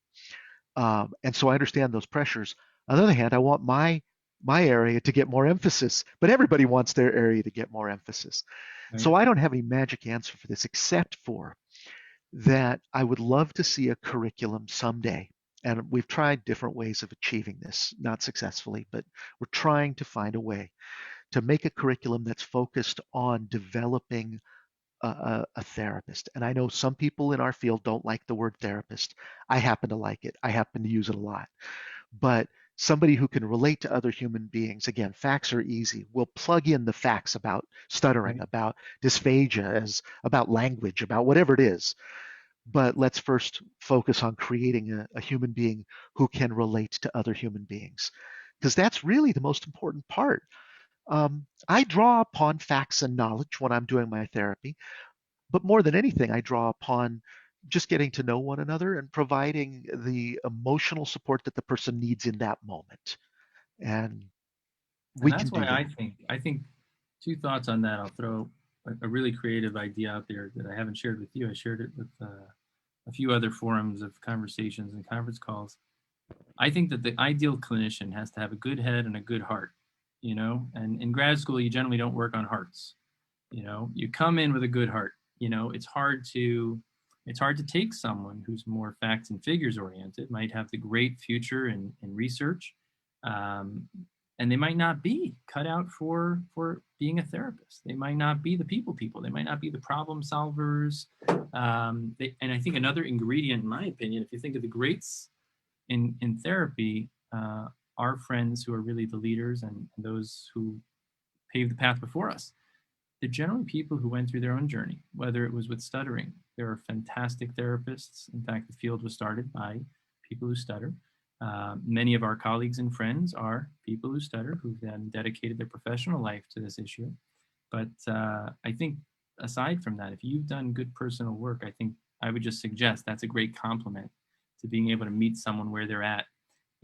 And so I understand those pressures. On the other hand, I want my area to get more emphasis, but everybody wants their area to get more emphasis. Right. So I don't have any magic answer for this, except for that I would love to see a curriculum someday. And we've tried different ways of achieving this, not successfully, but we're trying to find a way to make a curriculum that's focused on developing a therapist. And I know some people in our field don't like the word therapist. I happen to like it. I happen to use it a lot. But somebody who can relate to other human beings, again, facts are easy. We'll plug in the facts about stuttering, Right. about dysphagia, about language, about whatever it is. But let's first focus on creating a human being who can relate to other human beings, because that's really the most important part. I draw upon facts and knowledge when I'm doing my therapy, but more than anything, I draw upon just getting to know one another and providing the emotional support that the person needs in that moment. And And we can that's why do that. I think two thoughts on that. I'll throw a really creative idea out there that I haven't shared with you. I shared it with a few other forums of conversations and conference calls. I think that the ideal clinician has to have a good head and a good heart, you know, and in grad school, you generally don't work on hearts. You know, you come in with a good heart. You know, it's hard to take someone who's more facts and figures oriented, might have the great future in research, um, and they might not be cut out for being a therapist. They might not be the people. They might not be the problem solvers. And I think another ingredient, in my opinion, if you think of the greats in therapy, are friends who are really the leaders and those who paved the path before us. They're generally people who went through their own journey, whether it was with stuttering. There are fantastic therapists. In fact, the field was started by people who stutter. Many of our colleagues and friends are people who stutter, who've then dedicated their professional life to this issue. But I think aside from that, if you've done good personal work, I think I would just suggest that's a great compliment to being able to meet someone where they're at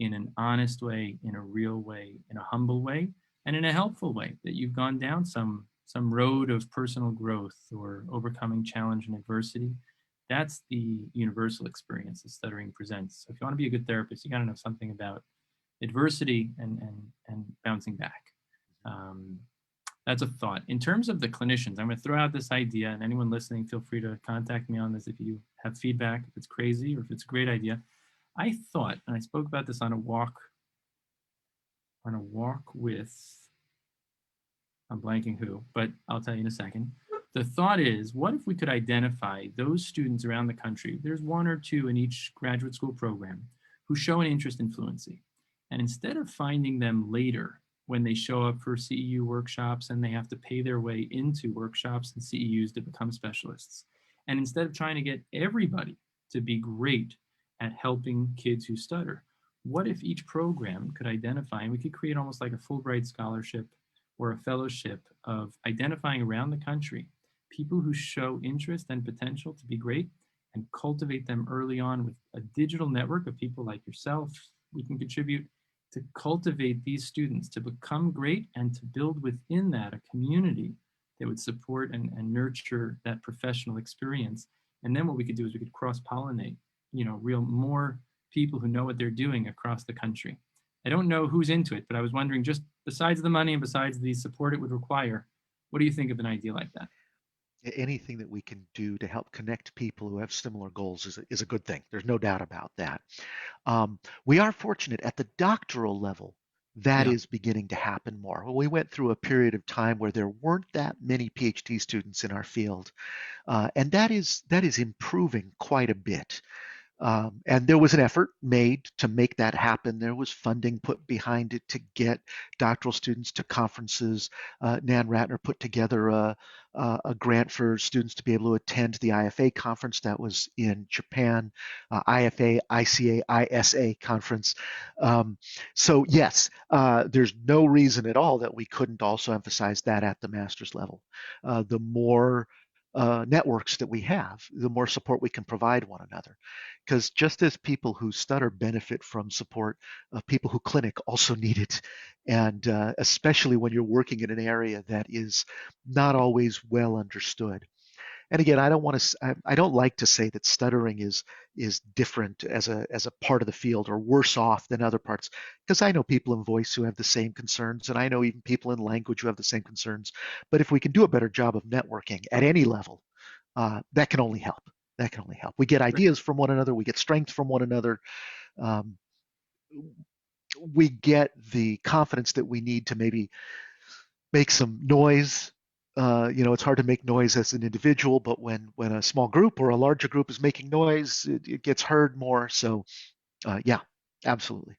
in an honest way, in a real way, in a humble way, and in a helpful way, that you've gone down some road of personal growth or overcoming challenge and adversity. That's the universal experience that stuttering presents. So if you want to be a good therapist, you got to know something about adversity and bouncing back. Um, that's a thought. In terms of the clinicians, I'm going to throw out this idea, and anyone listening, feel free to contact me on this if you have feedback, if it's crazy or if it's a great idea. I thought, and I spoke about this on a walk with, I'm blanking who, but I'll tell you in a second. The thought is, what if we could identify those students around the country, there's one or two in each graduate school program, who show an interest in fluency. And instead of finding them later when they show up for CEU workshops and they have to pay their way into workshops and CEUs to become specialists, and instead of trying to get everybody to be great at helping kids who stutter, what if each program could identify, and we could create almost like a Fulbright scholarship or a fellowship of identifying around the country people who show interest and potential to be great and cultivate them early on with a digital network of people like yourself. We can contribute to cultivate these students to become great and to build within that a community that would support and nurture that professional experience. And then what we could do is we could cross-pollinate, you know, real more people who know what they're doing across the country. I don't know who's into it, but I was wondering, just besides the money and besides the support it would require, what do you think of an idea like that? Anything that we can do to help connect people who have similar goals is a good thing. There's no doubt about that. We are fortunate at the doctoral level that Yeah, is beginning to happen more. Well, we went through a period of time where there weren't that many PhD students in our field, and that is improving quite a bit. And there was an effort made to make that happen. There was funding put behind it to get doctoral students to conferences. Nan Ratner put together a grant for students to be able to attend the IFA conference that was in Japan, IFA, ICA, ISA conference. So yes, there's no reason at all that we couldn't also emphasize that at the master's level. The more networks that we have, the more support we can provide one another. Because just as people who stutter benefit from support, people who clinic also need it. And especially when you're working in an area that is not always well understood. And again, I don't like to say that stuttering is different as a part of the field or worse off than other parts, because I know people in voice who have the same concerns, and I know even people in language who have the same concerns. But if we can do a better job of networking at any level, that can only help. That can only help. We get great, ideas from one another. We get strength from one another. Um, we get the confidence that we need to maybe make some noise. It's hard to make noise as an individual, but when a small group or a larger group is making noise, it gets heard more. So yeah, absolutely.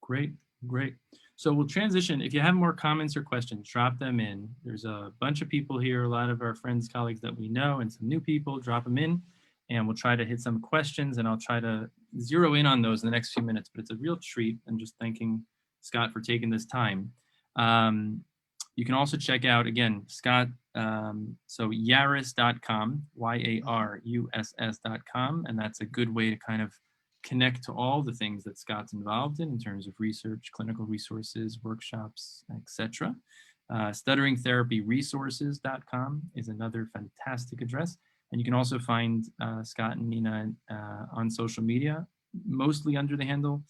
great, great. So we'll transition. If you have more comments or questions, drop them in. There's a bunch of people here, a lot of our friends, colleagues that we know, and some new people. Drop them in, and we'll try to hit some questions, and I'll try to zero in on those in the next few minutes. But it's a real treat, and just thanking Scott for taking this time. You can also check out, again, Scott So Yaruss.com, Yaruss.com, and that's a good way to kind of connect to all the things that Scott's involved in terms of research, clinical resources, workshops, etc. Stutteringtherapyresources.com is another fantastic address. And you can also find Scott and Nina on social media, mostly under the handle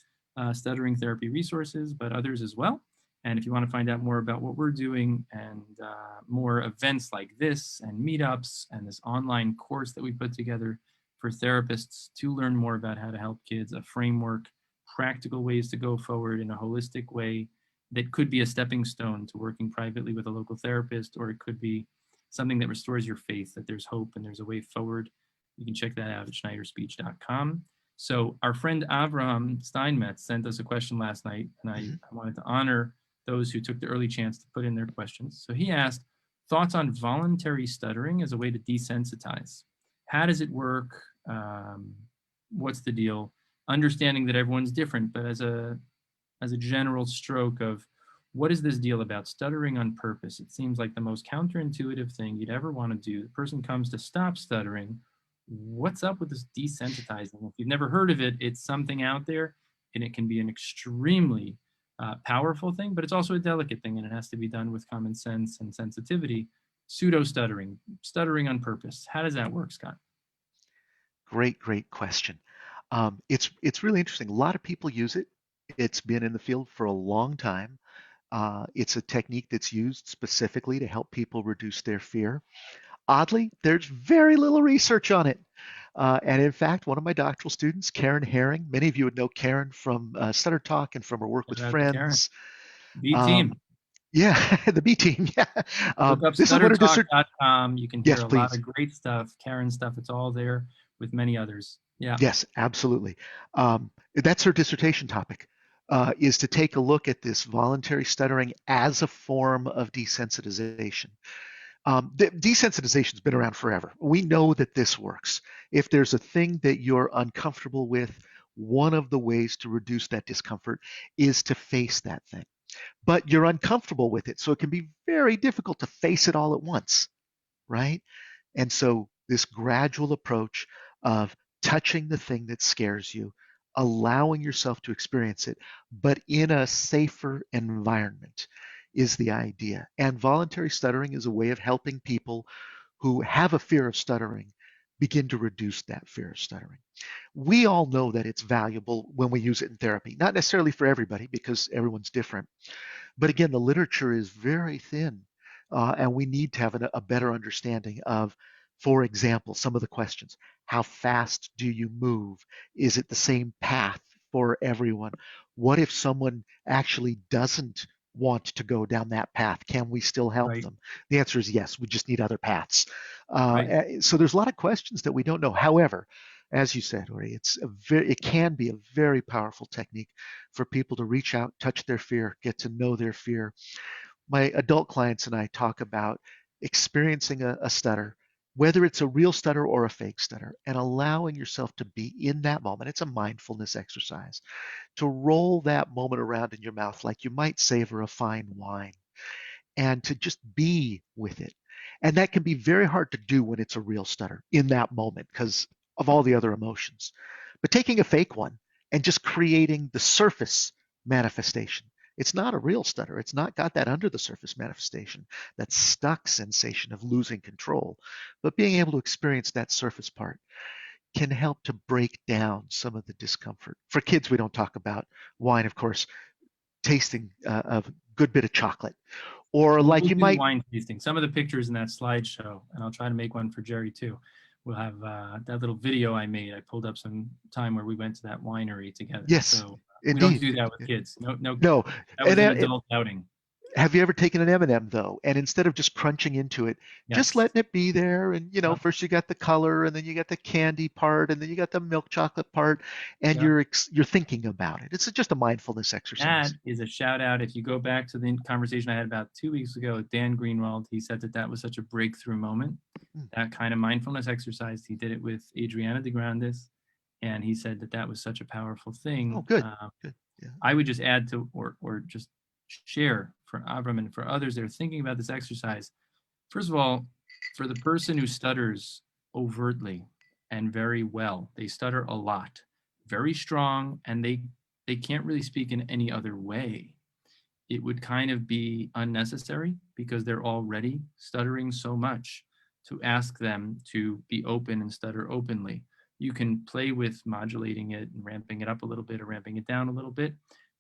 Stuttering Therapy Resources, but others as well. And if you want to find out more about what we're doing and more events like this and meetups and this online course that we put together for therapists to learn more about how to help kids, a framework, practical ways to go forward in a holistic way that could be a stepping stone to working privately with a local therapist, or it could be something that restores your faith, that there's hope and there's a way forward. You can check that out at schneiderspeech.com. So our friend Avraham Steinmetz sent us a question last night, and I wanted to honor those who took the early chance to put in their questions. So he asked, thoughts on voluntary stuttering as a way to desensitize. How does it work? What's the deal? Understanding that everyone's different, but as a general stroke of what is this deal about stuttering on purpose? It seems like the most counterintuitive thing you'd ever want to do. The person comes to stop stuttering. What's up with this desensitizing? If you've never heard of it, it's something out there, and it can be an extremely powerful thing, but it's also a delicate thing, and it has to be done with common sense and sensitivity. Pseudo-stuttering, stuttering on purpose. How does that work, Scott? Great question. It's really interesting. A lot of people use it. It's been in the field for a long time. It's a technique that's used specifically to help people reduce their fear. Oddly, there's very little research on it. And in fact, one of my doctoral students, Karen Herring, many of you would know Karen from Stutter Talk and from her work with Shout out to Karen. friends. B team. Yeah, the B team. Yeah. Look up This is what her stuttertalk.com. You can hear Yes, a lot please. of great stuff, Karen stuff. It's all there with many others. Yeah. Yes, absolutely. That's her dissertation topic, is to take a look at this voluntary stuttering as a form of desensitization. Desensitization has been around forever. We know that this works. If there's a thing that you're uncomfortable with, one of the ways to reduce that discomfort is to face that thing. But you're uncomfortable with it, so it can be very difficult to face it all at once, right? And so this gradual approach of touching the thing that scares you, allowing yourself to experience it, but in a safer environment is the idea. And voluntary stuttering is a way of helping people who have a fear of stuttering begin to reduce that fear of stuttering. We all know that it's valuable when we use it in therapy, not necessarily for everybody because everyone's different. But again, the literature is very thin, and we need to have a better understanding of, for example, some of the questions. How fast do you move? Is it the same path for everyone? What if someone actually doesn't want to go down that path? Can we still help Right. them? The answer is yes. We just need other paths. Right. So there's a lot of questions that we don't know. However, as you said, Ori, it can be a very powerful technique for people to reach out, touch their fear, get to know their fear. My adult clients and I talk about experiencing a stutter, whether it's a real stutter or a fake stutter, and allowing yourself to be in that moment. It's a mindfulness exercise to roll that moment around in your mouth like you might savor a fine wine and to just be with it. And that can be very hard to do when it's a real stutter in that moment because of all the other emotions. But taking a fake one and just creating the surface manifestation. It's not a real stutter. It's not got that under the surface manifestation, that stuck sensation of losing control. But being able to experience that surface part can help to break down some of the discomfort. For kids, we don't talk about wine, of course, tasting a good bit of chocolate. Or We'll like you do might, wine tasting. Some of the pictures in that slideshow, and I'll try to make one for Jerry too. We'll have that little video I made. I pulled up some time where we went to that winery together. yes, So we don't indeed. do that with kids. No, No, that was and, an and adult outing. have you ever taken an M&M though, and instead of just crunching into it, just Yes. letting it be there, and Yep. first you got the color, and then you got the candy part, and then you got the milk chocolate part, and Yep. you're thinking about it. It's just a mindfulness That exercise. is a shout out. If you go back to the conversation I had about 2 weeks ago with Dan Greenwald, he said that that was such a breakthrough moment. Mm. That kind of mindfulness exercise, he did it with Adriana de Grandes, and he said that that was such a powerful Oh, thing. good, good, yeah. I would just add to, or just share for Avram and for others that are thinking about this exercise. First of all, for the person who stutters overtly and very well, they stutter a lot, very strong, and they can't really speak in any other way. It would kind of be unnecessary because they're already stuttering so much to ask them to be open and stutter openly. You can play with modulating it and ramping it up a little bit or ramping it down a little bit.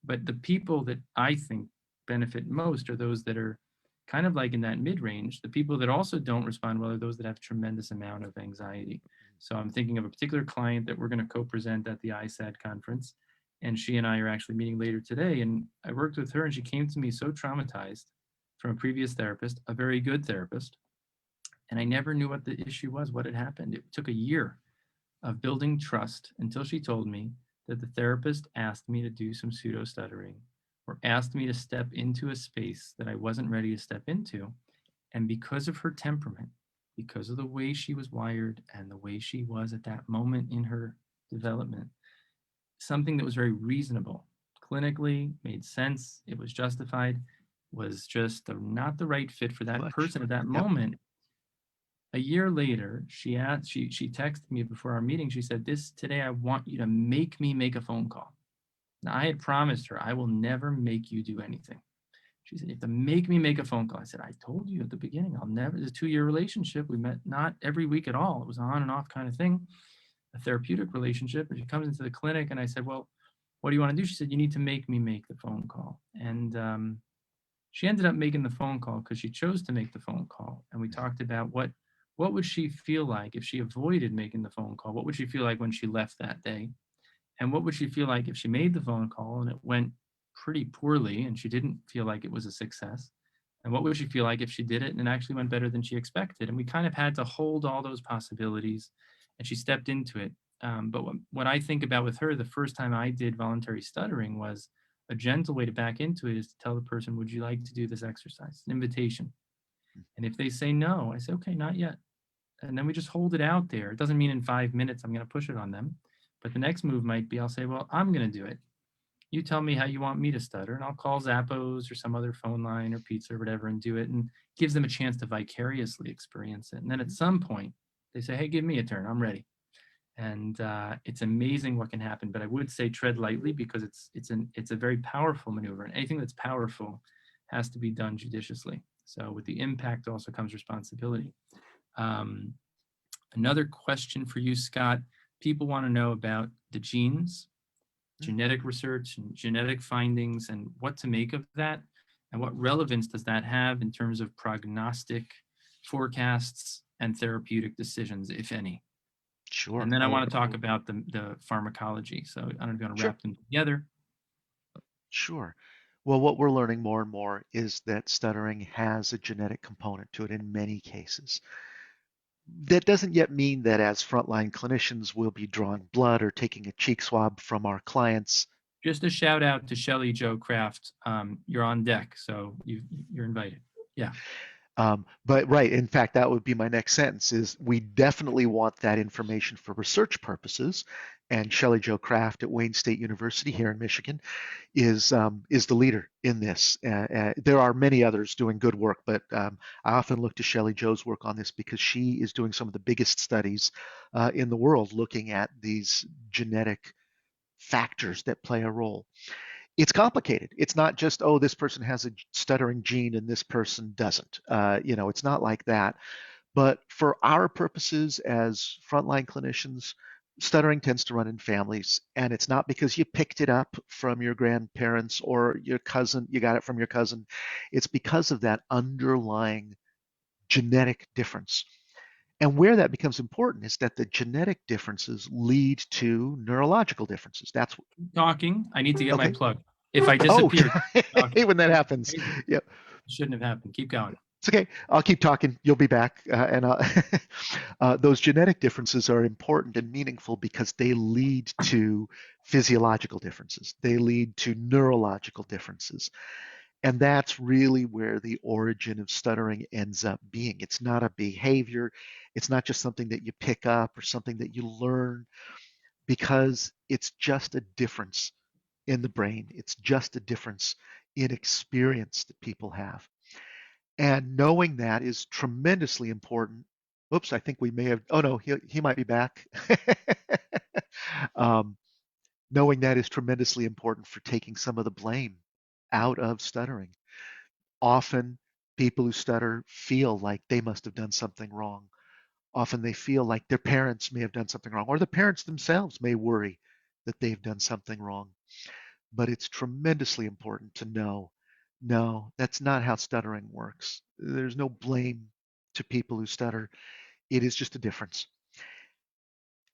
But the people that I think benefit most are those that are kind of like in that mid range. The people that also don't respond well are those that have tremendous amount of anxiety. So I'm thinking of a particular client that we're going to co-present at the ISAD conference, and she and I are actually meeting later today. And I worked with her, and she came to me so traumatized from a previous therapist, a very good therapist, and I never knew what the issue was, what had happened. It took a year of building trust until she told me that the therapist asked me to do some pseudo stuttering or asked me to step into a space that I wasn't ready to step into. And because of her temperament, because of the way she was wired and the way she was at that moment in her development, something that was very reasonable, clinically made sense, it was justified, was just not the right fit for that Much. person at that Yep. moment. A year later, she texted me before our meeting. She said, "This today, I want you to make me make a phone call." Now, I had promised her I will never make you do anything. She said, "You have to make me make a phone call." I said, "I told you at the beginning, I'll never." It's a 2-year relationship. We met not every week at all. It was an on and off kind of thing, a therapeutic relationship. And she comes into the clinic, and I said, "Well, what do you want to do?" She said, "You need to make me make the phone call." And she ended up making the phone call because she chose to make the phone call. And we talked about what would she feel like if she avoided making the phone call? What would she feel like when she left that day? And what would she feel like if she made the phone call and it went pretty poorly and she didn't feel like it was a success? And what would she feel like if she did it and it actually went better than she expected? And we kind of had to hold all those possibilities, and she stepped into it. But what I think about with her, the first time I did voluntary stuttering was a gentle way to back into it is to tell the person, "Would you like to do this exercise?" An invitation. And if they say no, I say, "Okay, not yet." And then we just hold it out there. It doesn't mean in 5 minutes I'm going to push it on them. But the next move might be I'll say, "Well, I'm going to do it. You tell me how you want me to stutter, and I'll call Zappos or some other phone line or pizza or whatever and do it." And gives them a chance to vicariously experience it. And then at some point, they say, "Hey, give me a turn. I'm ready." And it's amazing what can happen. But I would say tread lightly because it's a very powerful maneuver, and anything that's powerful has to be done judiciously. So with the impact also comes responsibility. Um, Another question for you, Scott. People want to know about the genes, genetic research and genetic findings, and what to make of that, and what relevance does that have in terms of prognostic forecasts and therapeutic decisions, if any. Sure. And then I Oh, want to talk about the pharmacology. So I don't know if you want to sure. wrap them together. Sure. Well, what we're learning more and more is that stuttering has a genetic component to it in many cases. That doesn't yet mean that as frontline clinicians, we'll be drawing blood or taking a cheek swab from our clients. Just a shout out to Shelley Joe Kraft. You're on deck, so you're invited. Yeah. But right, in fact, that would be my next sentence is we definitely want that information for research purposes. And Shelley Jo Kraft at Wayne State University here in Michigan is the leader in this. There are many others doing good work, but I often look to Shelley Jo's work on this because she is doing some of the biggest studies in the world looking at these genetic factors that play a role. It's complicated. It's not just, oh, this person has a stuttering gene and this person doesn't. It's not like that. But for our purposes as frontline clinicians, stuttering tends to run in families. And it's not because you picked it up from your grandparents or your cousin, you got it from your cousin. It's because of that underlying genetic difference. And where that becomes important is that the genetic differences lead to neurological differences. That's Talking. I need to get my okay. plug. If I Oh, disappear, keep I talking. hate when that happens. Crazy. Yep. It shouldn't have happened. Keep going. It's okay. I'll keep talking. You'll be back. Those genetic differences are important and meaningful because they lead to physiological differences. They lead to neurological differences. And that's really where the origin of stuttering ends up being. It's not a behavior. It's not just something that you pick up or something that you learn because it's just a difference in the brain. It's just a difference in experience that people have. And knowing that is tremendously important. Oops, I think we may have, oh no, he might be back. um, Knowing that is tremendously important for taking some of the blame out of stuttering. Often people who stutter feel like they must have done something wrong. Often they feel like their parents may have done something wrong, or the parents themselves may worry that they've done something wrong. But it's tremendously important to know, no, that's not how stuttering works. There's no blame to people who stutter. It is just a difference.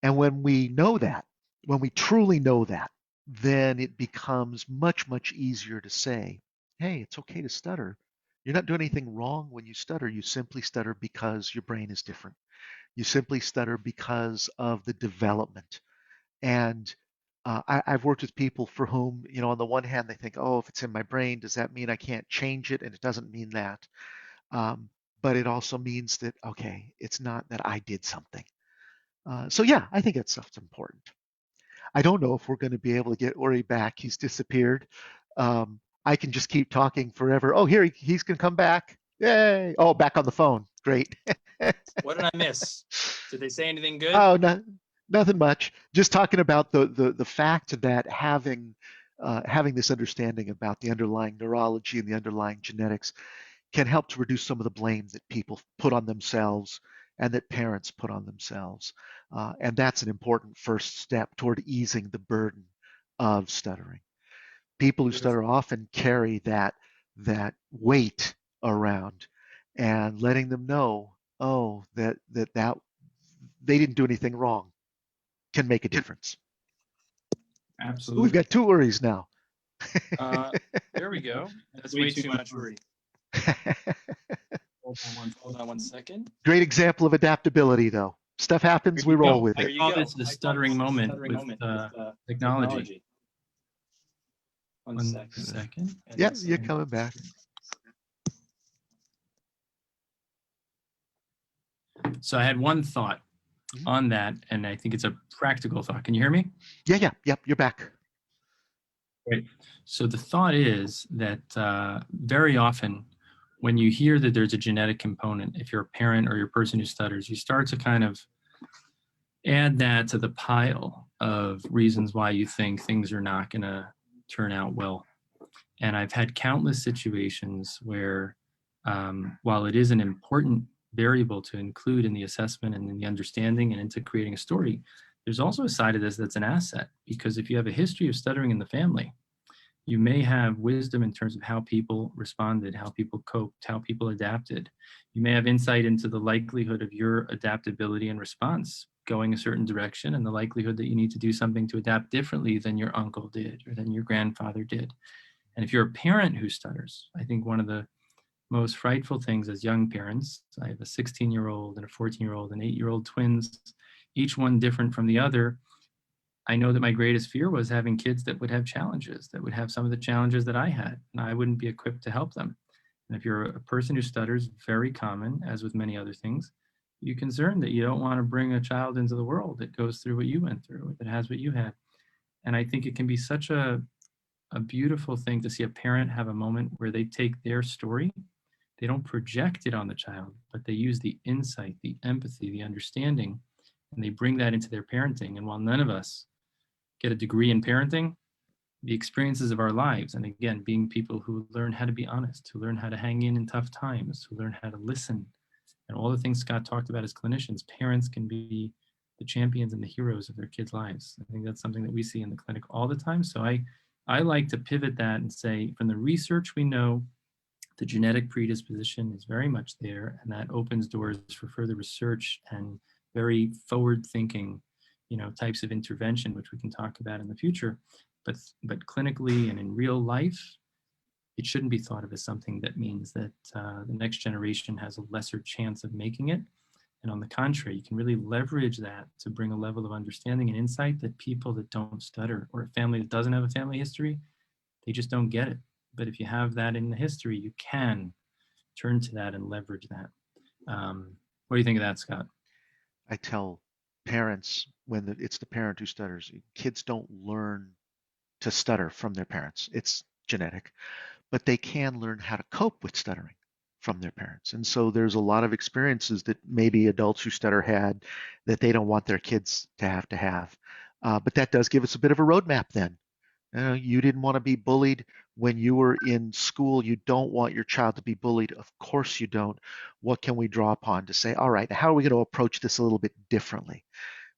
And when we know that, when we truly know that, then it becomes much, much easier to say, hey, it's okay to stutter. You're not doing anything wrong when you stutter. You simply stutter because your brain is different. You simply stutter because of the development. And I've worked with people for whom, on the one hand, they think, oh, if it's in my brain, does that mean I can't change it? And it doesn't mean that. Um, but it also means that, okay, it's not that I did something. So yeah, I think that stuff's important. I don't know if we're going to be able to get Uri back. He's disappeared. I can just keep talking forever. Oh, here he's going to come back. Yay! Oh, back on the phone. Great. What did I miss? Did they say anything good? Oh, no, nothing much. Just talking about the fact that having this understanding about the underlying neurology and the underlying genetics can help to reduce some of the blame that people put on themselves and that parents put on themselves. And that's an important first step toward easing the burden of stuttering. People who stutter Beautiful. often carry that weight around, and letting them know, oh, that they didn't do anything wrong can make a difference. We've Absolutely. got two worries now. Uh, there we go. That's way too much worry. Hold on one second. Great example of adaptability, though. Stuff happens, we roll with I it. call this a stuttering moment with technology. One second. Yeah, you're coming back. So I had one thought Mhm. on that, and I think it's a practical thought. Can you hear me? Yeah, yep, you're back. Great. So the thought is that very often when you hear that there's a genetic component, if you're a parent or you're a person who stutters, you start to kind of add that to the pile of reasons why you think things are not going to turn out well. And I've had countless situations where, while it is an important variable to include in the assessment and in the understanding and into creating a story, there's also a side of this that's an asset. Because if you have a history of stuttering in the family, you may have wisdom in terms of how people responded, how people coped, how people adapted. You may have insight into the likelihood of your adaptability and response going a certain direction and the likelihood that you need to do something to adapt differently than your uncle did or than your grandfather did. And if you're a parent who stutters, I think one of the most frightful things as young parents, I have a 16-year-old and a 14-year-old and 8-year-old twins, each one different from the other. I know that my greatest fear was having kids that would have challenges, that would have some of the challenges that I had, and I wouldn't be equipped to help them. And if you're a person who stutters, very common, as with many other things, you're concerned that you don't want to bring a child into the world that goes through what you went through, that has what you had. And I think it can be such a beautiful thing to see a parent have a moment where they take their story, they don't project it on the child, but they use the insight, the empathy, the understanding, and they bring that into their parenting. And while none of us get a degree in parenting, the experiences of our lives, and again, being people who learn how to be honest, who learn how to hang in tough times, who learn how to listen, and all the things Scott talked about as clinicians, parents can be the champions and the heroes of their kids' lives. I think that's something that we see in the clinic all the time. So I like to pivot that and say, from the research we know, the genetic predisposition is very much there, and that opens doors for further research and very forward-thinking, types of intervention, which we can talk about in the future. But clinically and in real life, it shouldn't be thought of as something that means that the next generation has a lesser chance of making it. And on the contrary, you can really leverage that to bring a level of understanding and insight that people that don't stutter, or a family that doesn't have a family history, they just don't get it. But if you have that in the history, you can turn to that and leverage that. What do you think of that, Scott? I tell parents when it's the parent who stutters, kids don't learn to stutter from their parents. It's genetic, but they can learn how to cope with stuttering from their parents. And so there's a lot of experiences that maybe adults who stutter had that they don't want their kids to have. But that does give us a bit of a roadmap then. You didn't want to be bullied when you were in school. You don't want your child to be bullied. Of course you don't. What can we draw upon to say, all right, how are we going to approach this a little bit differently?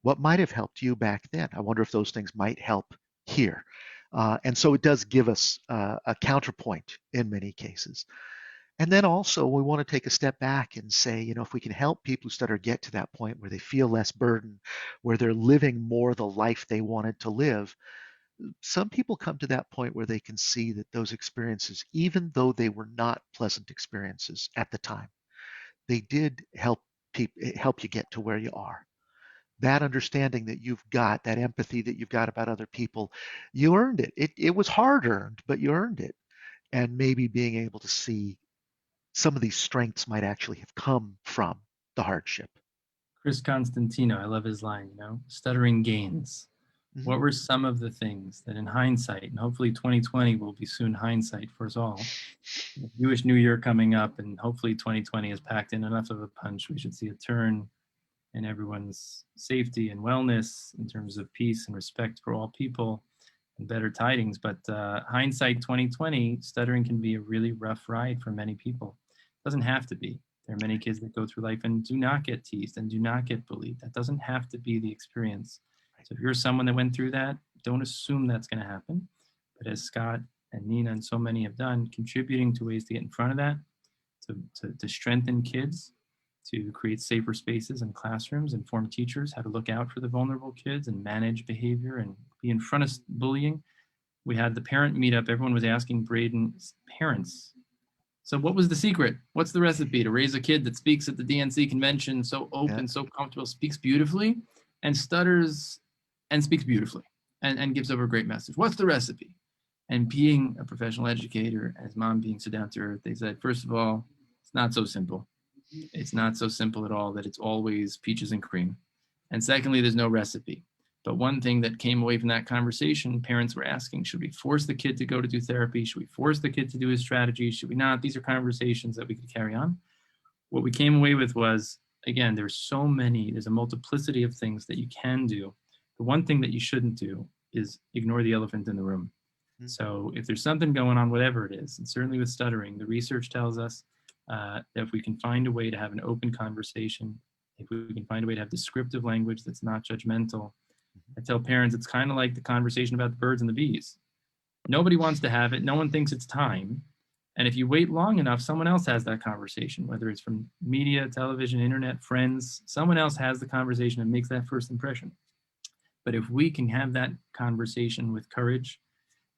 What might have helped you back then? I wonder if those things might help here. And so it does give us a counterpoint in many cases. And then also we want to take a step back and say, if we can help people who stutter get to that point where they feel less burden, where they're living more the life they wanted to live, some people come to that point where they can see that those experiences, even though they were not pleasant experiences at the time, they did help you get to where you are. That understanding that you've got, that empathy that you've got about other people, you earned it. It was hard earned, but you earned it. And maybe being able to see some of these strengths might actually have come from the hardship. Chris Constantino, I love his line, stuttering gains. Mhm. What were some of the things that in hindsight, and hopefully 2020 will be soon hindsight for us all, Jewish New Year coming up, and hopefully 2020 has packed in enough of a punch, we should see a turn in everyone's safety and wellness in terms of peace and respect for all people and better tidings. But hindsight 2020, stuttering can be a really rough ride for many people. It doesn't have to be. There are many kids that go through life and do not get teased and do not get bullied. That doesn't have to be the experience. So if you're someone that went through that, don't assume that's going to happen. But as Scott and Nina and so many have done, contributing to ways to get in front of that, to strengthen kids, to create safer spaces in classrooms, inform teachers how to look out for the vulnerable kids and manage behavior and be in front of bullying. We had the parent meetup. Everyone was asking Braden's parents, so what was the secret? What's the recipe to raise a kid that speaks at the DNC convention, so Yeah. open, so comfortable, speaks beautifully, and stutters and speaks beautifully and gives over a great message? What's the recipe? And being a professional educator, as mom being so down to earth, they said, first of all, it's not so simple. It's not so simple at all that it's always peaches and cream. And secondly, there's no recipe. But one thing that came away from that conversation, parents were asking, should we force the kid to go to do therapy? Should we force the kid to do his strategy? Should we not? These are conversations that we could carry on. What we came away with was, again, there's a multiplicity of things that you can do. The one thing that you shouldn't do is ignore the elephant in the room. Mhm. So if there's something going on, whatever it is, and certainly with stuttering, the research tells us that if we can find a way to have an open conversation, if we can find a way to have descriptive language that's not judgmental, I tell parents it's kind of like the conversation about the birds and the bees. Nobody wants to have it. No one thinks it's time. And if you wait long enough, someone else has that conversation, whether it's from media, television, internet, friends, someone else has the conversation and makes that first impression. But if we can have that conversation with courage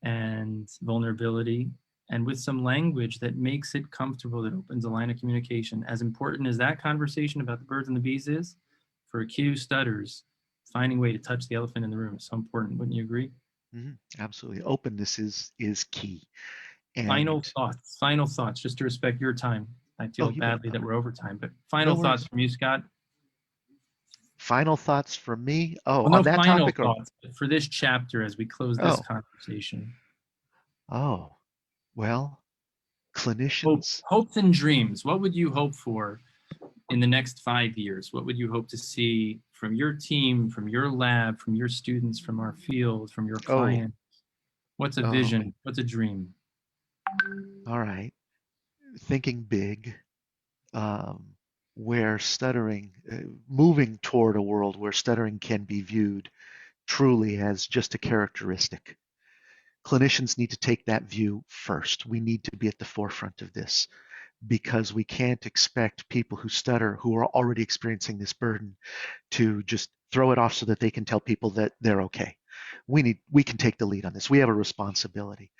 and vulnerability and with some language that makes it comfortable, that opens a line of communication, as important as that conversation about the birds and the bees is, for a kid who stutters, finding a way to touch the elephant in the room is so important. Wouldn't you agree? Absolutely. Openness is key. Final And thoughts. Final thoughts, just to respect your time. I oh, feel you bet, badly that brother. we're over time, but No final thoughts worries. from you, Scott. Final thoughts from me. Oh, Well, no on that final topic or thoughts, but for this chapter as we close this oh, conversation. oh, well, clinicians. Hopes and dreams. What would you hope for in the next 5 years? What would you hope to see from your team, from your lab, from your students, from our field, from your Oh, client? What's a oh, vision? What's a dream? all right. Thinking big, um, where stuttering, moving toward a world where stuttering can be viewed truly as just a characteristic. Clinicians need to take that view first. We need to be at the forefront of this because we can't expect people who stutter, who are already experiencing this burden, to just throw it off so that they can tell people that they're okay. We can take the lead on this. We have a responsibility.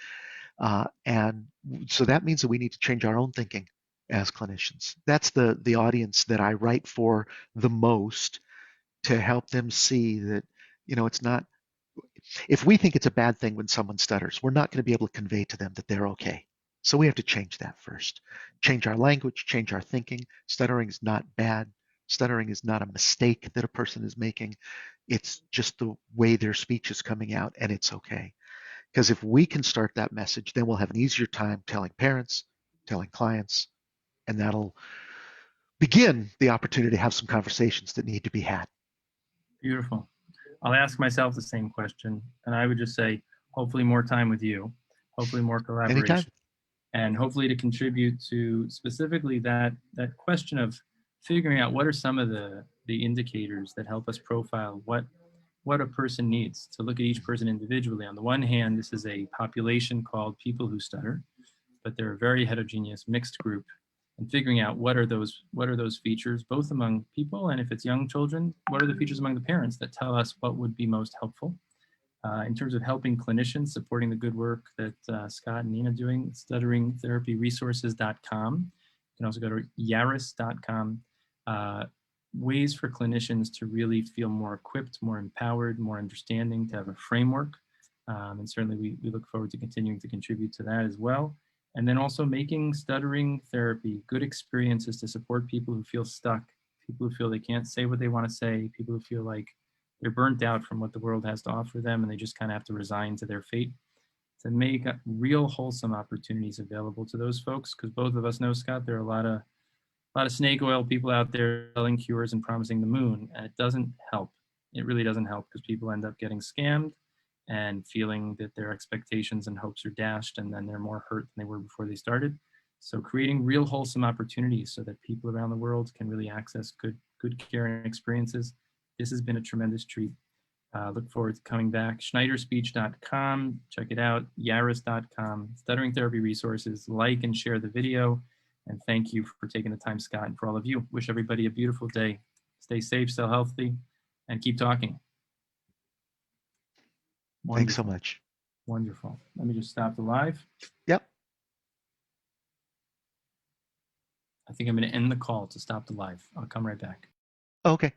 And so that means that we need to change our own thinking as clinicians. That's the audience that I write for the most, to help them see that, it's not, if we think it's a bad thing when someone stutters, we're not going to be able to convey to them that they're okay. So we have to change that first. Change our language, change our thinking. Stuttering is not bad. Stuttering is not a mistake that a person is making. It's just the way their speech is coming out, and it's okay. Because if we can start that message, then we'll have an easier time telling parents, telling clients, and that'll begin the opportunity to have some conversations that need to be had. Beautiful. I'll ask myself the same question, and I would just say, hopefully more time with you, hopefully more Anytime. collaboration, and hopefully to contribute to specifically that question of figuring out what are some of the indicators that help us profile what a person needs, to look at each person individually. On the one hand, this is a population called people who stutter, but they're a very heterogeneous mixed group, and figuring out what are those features both among people, and if it's young children, what are the features among the parents that tell us what would be most helpful. In terms of helping clinicians, supporting the good work that Scott and Nina are doing, stutteringtherapyresources.com. You can also go to yaruss.com. Ways for clinicians to really feel more equipped, more empowered, more understanding, to have a framework. And certainly we look forward to continuing to contribute to that as well. And then also making stuttering therapy good experiences to support people who feel stuck, people who feel they can't say what they want to say, people who feel like they're burnt out from what the world has to offer them and they just kind of have to resign to their fate, to make real wholesome opportunities available to those folks. Because both of us know, Scott, there are a lot of snake oil people out there selling cures and promising the moon, and it doesn't help. It really doesn't help, because people end up getting scammed and feeling that their expectations and hopes are dashed, and then they're more hurt than they were before they started. So creating real wholesome opportunities so that people around the world can really access good care and experiences. This has been a tremendous treat. Look forward to coming back. Schneiderspeech.com, check it out. Yaruss.com, Stuttering Therapy Resources. Like and share the video. And thank you for taking the time, Scott, and for all of you. Wish everybody a beautiful day. Stay safe, stay healthy, and keep talking. Wonderful. Thanks so much. Wonderful. Let me just stop the live. Yep. I think I'm going to end the call to stop the live. I'll come right back. Okay.